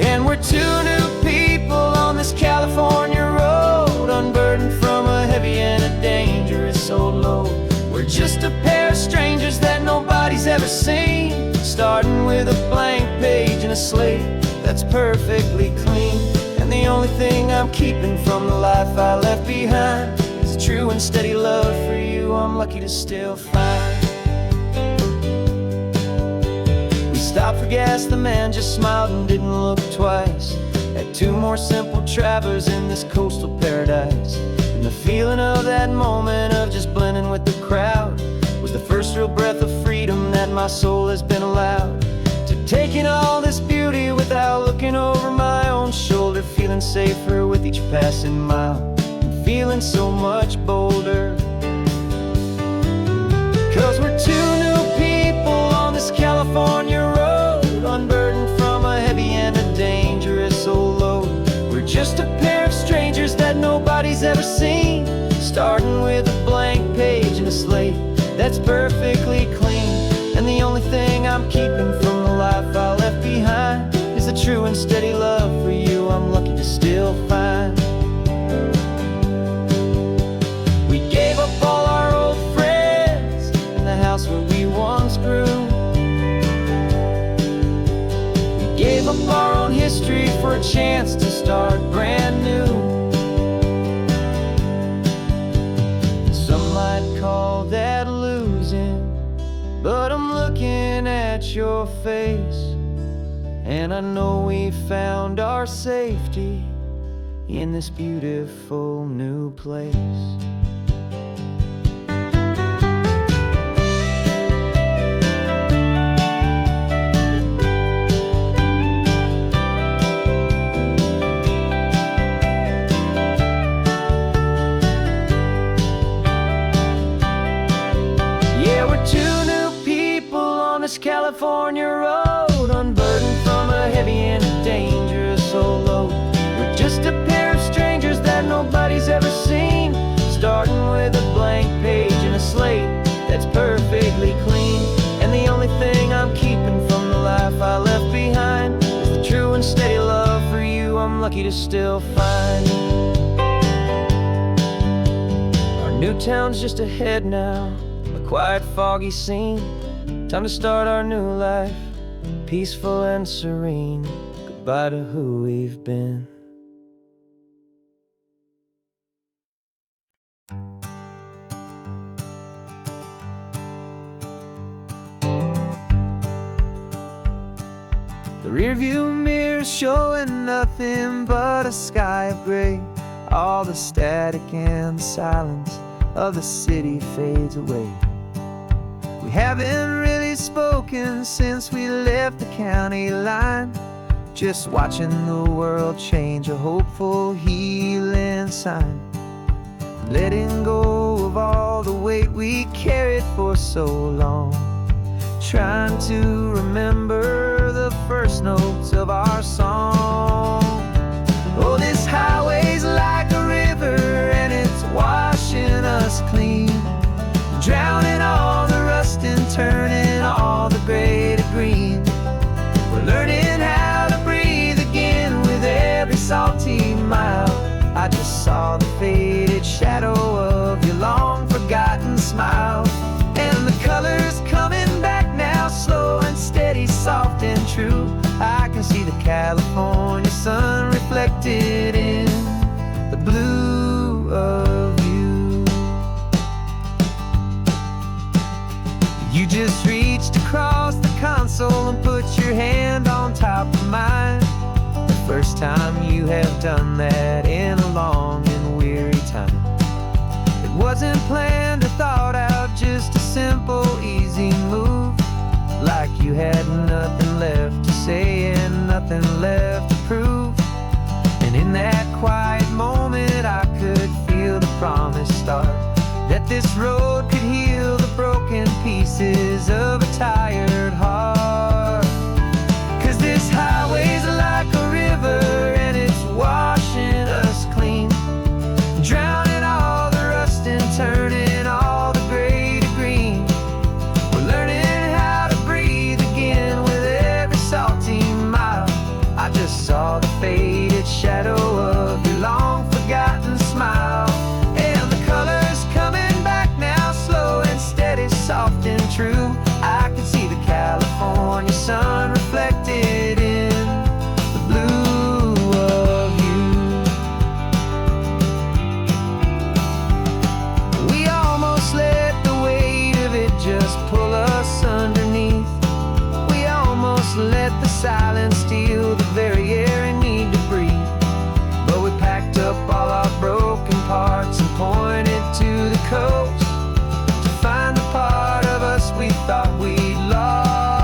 And we're two new people on this California road, unburdened from a heavy and a dangerous old load. We're just a pair of strangers that nobody's ever seen, starting with a blank page and a slate that's perfectly clean. And the only thing I'm keeping from the life I left behind is a true and steady love for you I'm lucky to still find. Stopped for gas, the man just smiled and didn't look twice. Had two more simple travelers in this coastal paradise. And the feeling of that moment of just blending with the crowd was the first real breath of freedom that my soul has been allowed to take in all this beauty without looking over my own shoulder, feeling safer with each passing mile and feeling so much bolder. 'Cause we're two new people on this California road, unburdened from a heavy and a dangerous old load. We're just a pair of strangers that nobody's ever seen, starting with a blank page and a slate that's perfectly clean. And the only thing I'm keeping from the life I left behind is a true and steady love for you I'm lucky to still find. We gave up all our old friends in the house where we once grew. Gave up our own history for a chance to start brand new. Some might call that losing, but I'm looking at your face, and I know we found our safety in this beautiful new place. street is still fine. Our new town's just ahead now, a quiet, foggy scene. Time to start our new life, peaceful and serene. Goodbye to who we've been. The rearview mirror showing nothing but a sky of gray. All the static and the silence of the city fades away. We haven't really spoken since we left the county line, just watching the world change, a hopeful healing sign. Letting go of all the weight we carried for so long, trying to remember the first notes of our song. Oh, this highway's like a river and it's washing us clean, drowning all the rust and turning all the gray to green. We're learning how to breathe again with every salty mile. I just saw the faded shadow of your long forgotten smile, and the colors coming back now, slow and steady, soft and true. I can see the California sun reflected in the blue of you. You just reached across the console and put your hand on top of mine. The first time you have done that in a long and weary time. It wasn't planned or thought out, just a simple, easy move. Like you had nothing left to say and nothing left to prove. And in that quiet moment I could feel the promise start, that this road could heal the broken pieces of a tired heart. 'Cause this highway's like a river and it's washing us clean, drowning all the rust and turning all the gray to green. We're learning how to breathe again with every salty mile. I just saw the faded shadow of your long forgotten smile, and the colors coming back now, slow and steady, soft and true. I can see the California sun reflected in the blue of you. We almost let the weight of it just pull us underneath. We almost let the silence steal the very air we need to breathe. But we packed up all our broken parts and pointed to the coast to find the part of us we thought we'd lost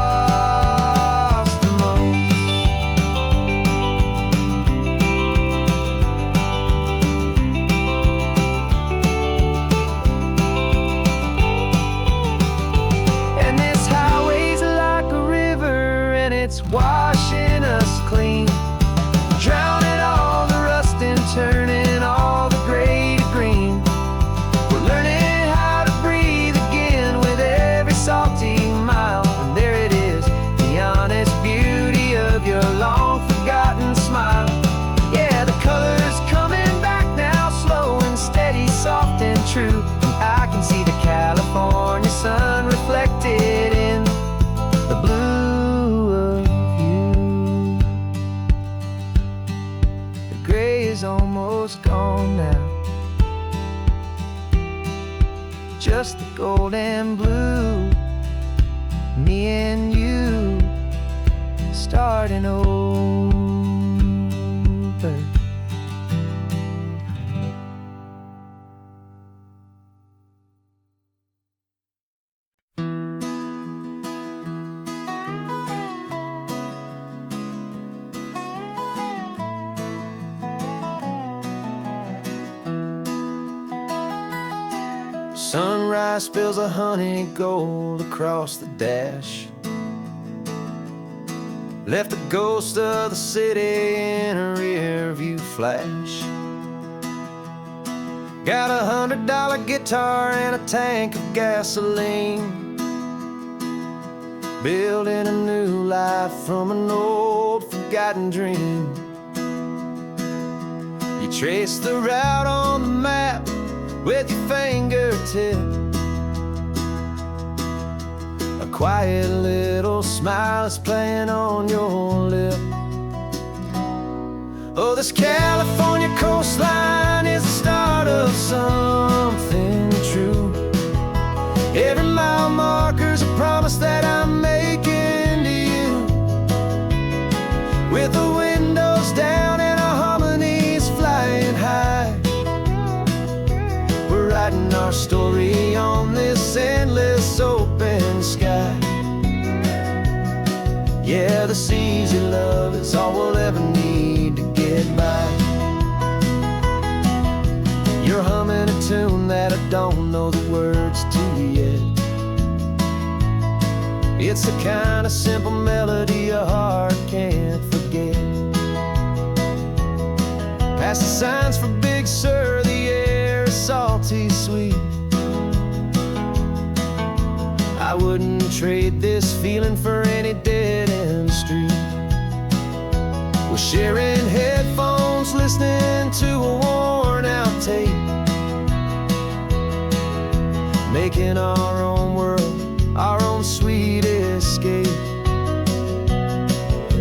the most. And this highway's like a river and it's washing us clean, drowning all the rust and turning all the gray to green. We're learning how to breathe again with every salty mile. And there it is, the honest beauty of your long forgotten smile. Yeah, the colors coming back now, slow and steady, soft and true. I can see the California sun reflected in the blue of you. The gray is almost gone now, just the gold and blue. Me and you starting over. Sunrise spills a honey gold across the dash, left the ghost of the city in a rear view flash. Got a $100 guitar and a tank of gasoline, building a new life from an old forgotten dream. You trace the route on the map with your fingertip. A quiet little smile is playing on your lip. Oh, this California coastline is the start of something true. Every mile marker's a promise that I'm making to you. With the windows down and our harmonies flying high, we're writing our story on this endless open sky. Yeah, this easy love is all we'll ever need to get by. You're humming a tune that I don't know the words to yet. It's the kind of simple melody a heart can't forget. Past the signs for Big Sur, the air is salty sweet. I wouldn't trade this feeling for any dead-end street. We're sharing headphones, listening to a worn-out tape, making our own world, our own sweet escape.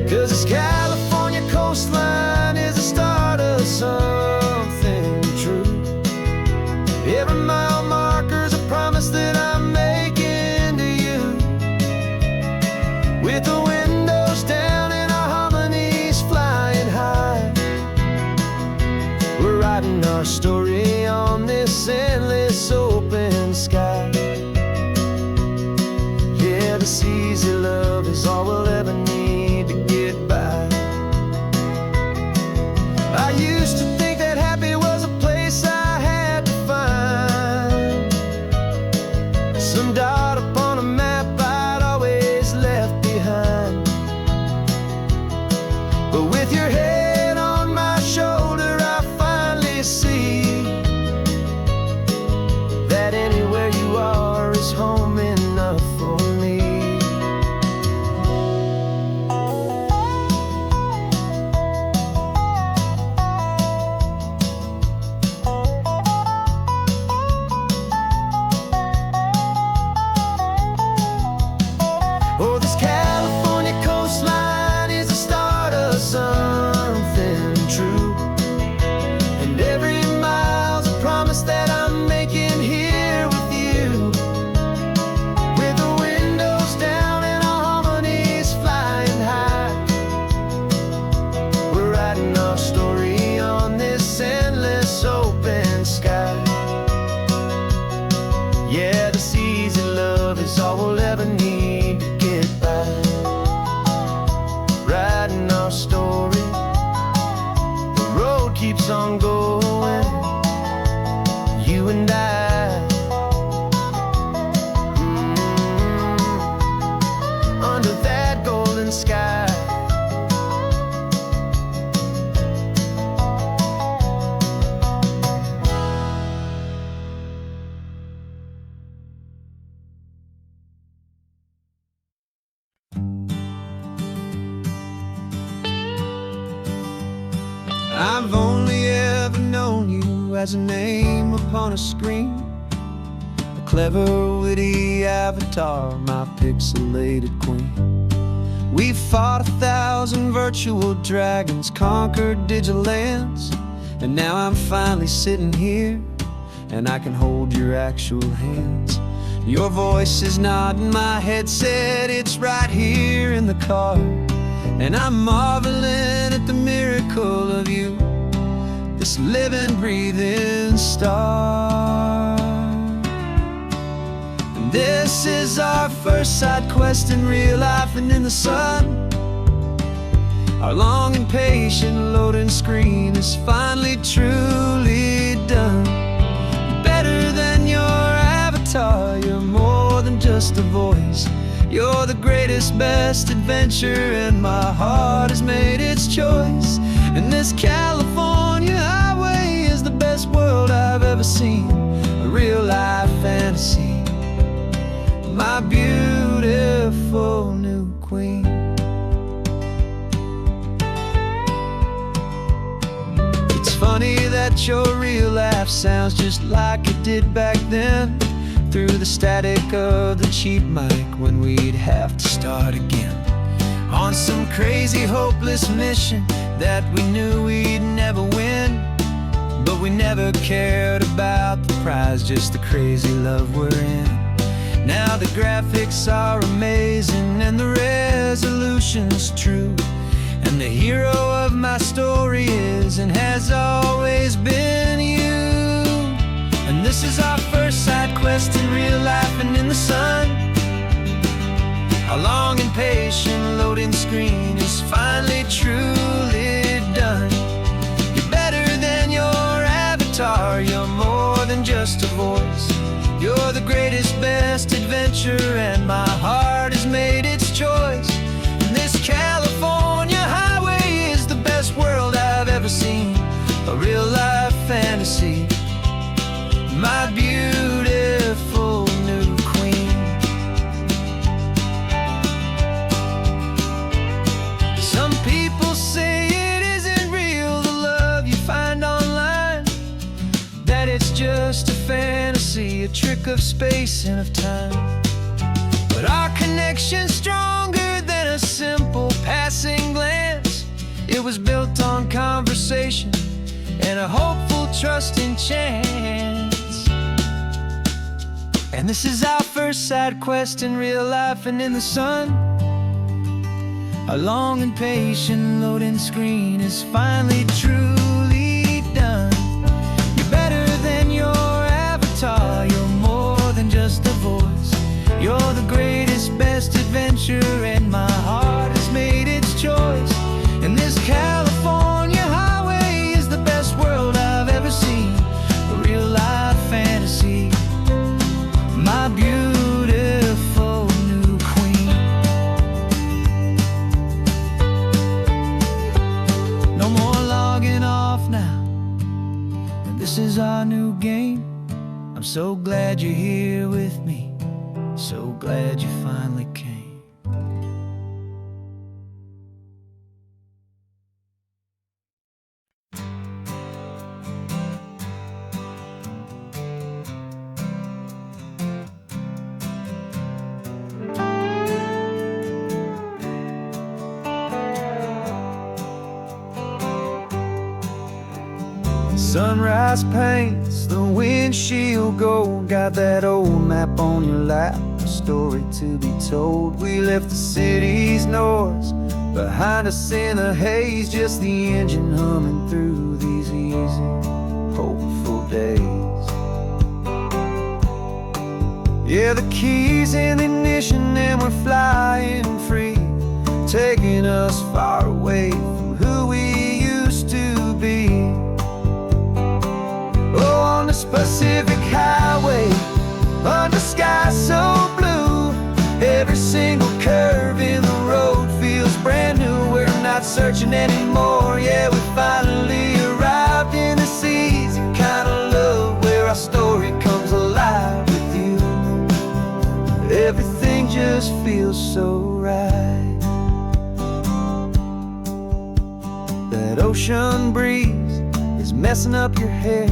'Cause this California coastline is the start of something true. Every mile marker's a promise that I'm making to you. With the windows down and our harmonies flying high, we're writing our story on this endless open sky. Yeah, this easy love is all we'll ever need to get by. I used to think that happy was a place I had to find, some dot upon a map I'd always left behind. But with your head on my shoulder, I finally see that anywhere you are is home enough for me. Oh, this California coastline is the start of something true. And every mile's a promise that I'm making here with you. With the windows down and our harmonies flying high, we're writing our story on this endless open sky. Yeah, this easy love is all we'll ever need to get by. Writing our story, the road keeps on going, you and I. Under that golden sky. I've only ever known you as a name upon a screen, a clever, witty avatar, my pixelated queen. We fought 1,000 virtual dragons, conquered digital lands, and now I'm finally sitting here, and I can hold your actual hands. Your voice is not in my headset, it's right here in the car. And I'm marveling at the miracle of you, this living, breathing star. And this is our first side quest in real life and in the sun. Our long and patient loading screen is finally truly done. Better than your avatar, you're more than just a voice. You're the greatest, best adventure, and my heart has made its choice. And this California highway is the best world I've ever seen, a real-life fantasy, my beautiful new queen. It's funny that your real laugh sounds just like it did back then, through the static of the cheap mic when we'd have to start again. On some crazy hopeless mission that we knew we'd never win, but we never cared about the prize, just the crazy love we're in. Now the graphics are amazing and the resolution's true, and the hero of my story is and has always been you. And this is our first side quest in real life and in the sun. Our long and patient loading screen is finally truly done. You're better than your avatar, you're more than just a voice. You're the greatest, best adventure, and my heart has made its choice. And this California highway is the best world I've ever seen, a real life fantasy, my beautiful new queen. Some people say it isn't real, the love you find online, that it's just a fantasy, a trick of space and of time. But our connection's stronger than a simple passing glance. It was built on conversation and a hopeful, trusting chance. And this is our first side quest in real life and in the sun. Our long and patient loading screen is finally truly done. You're better than your avatar, you're more than just a voice. You're the greatest, best adventure, and my heart has made its choice. And this California highway is the best world I've ever seen, a real life fantasy, my beautiful new queen. No more logging off now, and this is our new game. I'm so glad you're here with me, so glad you finally came. Sunrise paints the windshield gold. Got that old map on your lap, a story to be told. We left the city's noise behind us in the haze, just the engine humming through these easy, hopeful days. Yeah, the keys in the ignition and we're flying free, taking us far away from who we used to be. Oh, on this Pacific highway, under sky so blue, every single curve in the road feels brand new. We're not searching anymore, yeah, we finally arrived in this easy kind of love, where our story comes alive with you. Everything just feels so right. That ocean breeze is messing up your hair,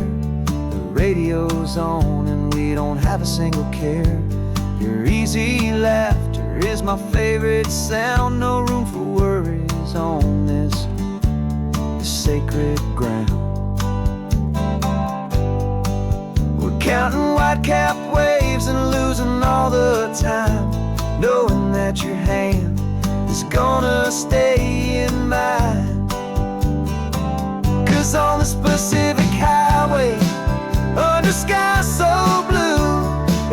radio's on and we don't have a single care. Your easy laughter is my favorite sound. No room for worries on this sacred ground. We're counting white-capped waves and losing all the time, knowing that your hand is gonna stay in mine. 'Cause on this Pacific highway, under sky so blue,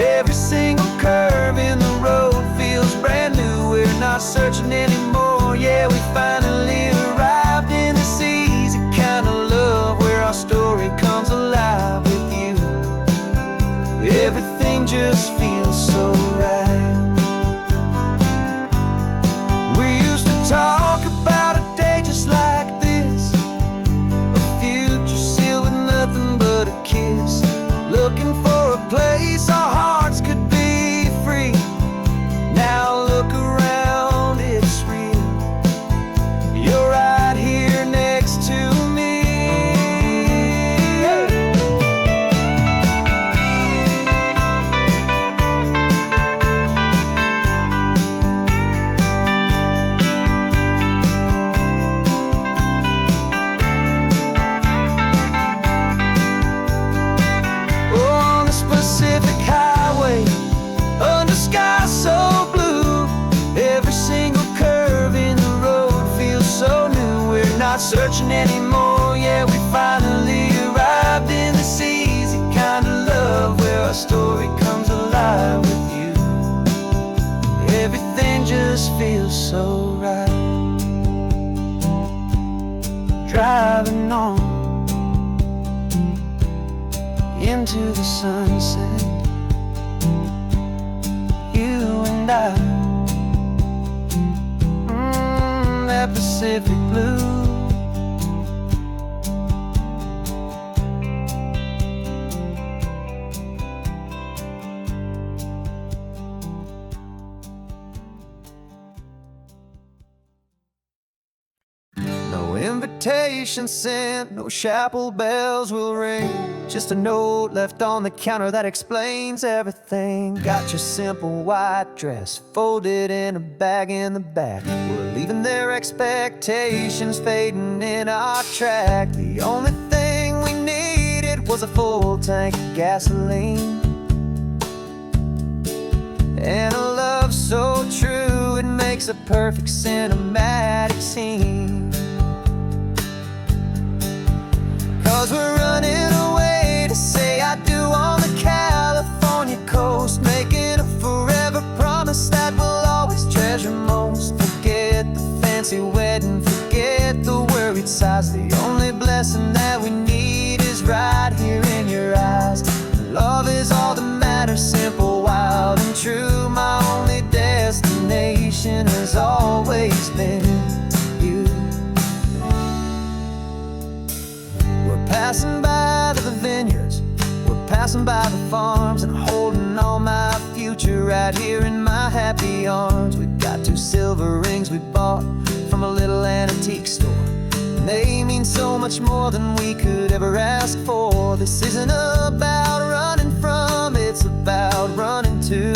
every single curve in the road feels brand new. We're not searching anymore, yeah, we finally arrived in this easy kind of love, where our story comes alive with you. Everything just feels so right. We used to talk about a day just like this, a future sealed with nothing but a kiss, looking for a place our hearts could be free. Now look around, it's real. You're right here next to me. so right. Driving on into the sunset, you and I, that Pacific blue. No invitation sent, no chapel bells will ring. Just a note left on the counter that explains everything. Got your simple white dress folded in a bag in the back. We're leaving their expectations fading in our track. The only thing we needed was a full tank of gasoline, and a love so true it makes a perfect cinematic scene. 'Cause we're running away to say I do on the California coast, making a forever promise that we'll always treasure most. Forget the fancy wedding, forget the worried sighs. The only blessing that we need is right here in your eyes. Love is all that matters, simple, wild, and true. My only destination has always been you. We're passing by the vineyards, we're passing by the farms, and holding all my future right here in my happy arms. We've got 2 silver rings we bought from a little antique store, and they mean so much more than we could ever ask for. This isn't about running from, it's about running to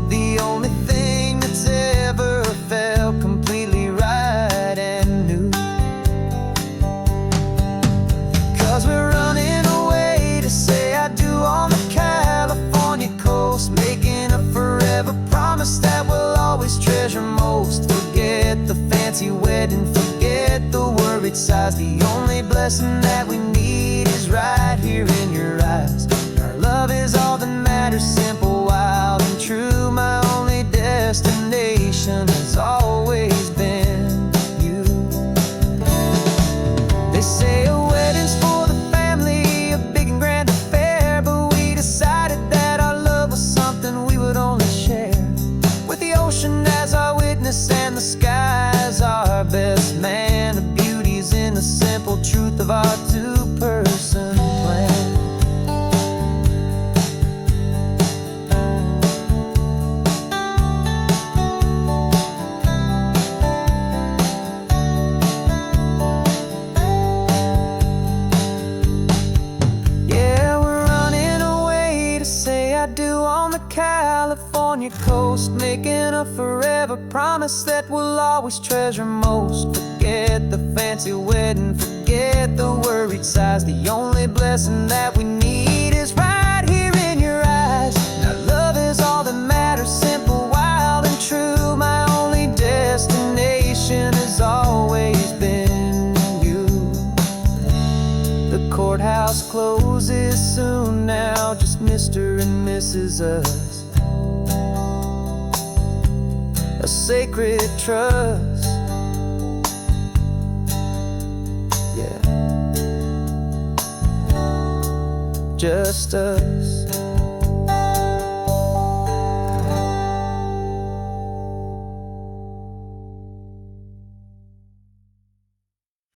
the only thing that's ever felt completely right and new. 'Cause we're running away to say I do on the California coast, making a forever promise that we'll always treasure most. Forget the fancy wedding, forget the worried sighs. The only blessing that we need is right here in your eyes. Our love is all that matters, simple, wild, and true. My only destination has always been you. They say a wedding's for the family, a big and grand affair, but we decided that our love was something we would only share with the ocean as our witness and the sky as our best man. The beauty's in the simple truth of our 2-person plan. Yeah, we're running away to say I do on the California coast, making a forever promise that we'll always treasure most. Forget the fancy wedding, forget the worried sighs. The only blessing that we need is right here in your eyes. Now love is all that matters, simple, wild, and true. My only destination has always been you. The courthouse closes soon now, just Mr. and Mrs. Us, a sacred trust. Yeah, just us.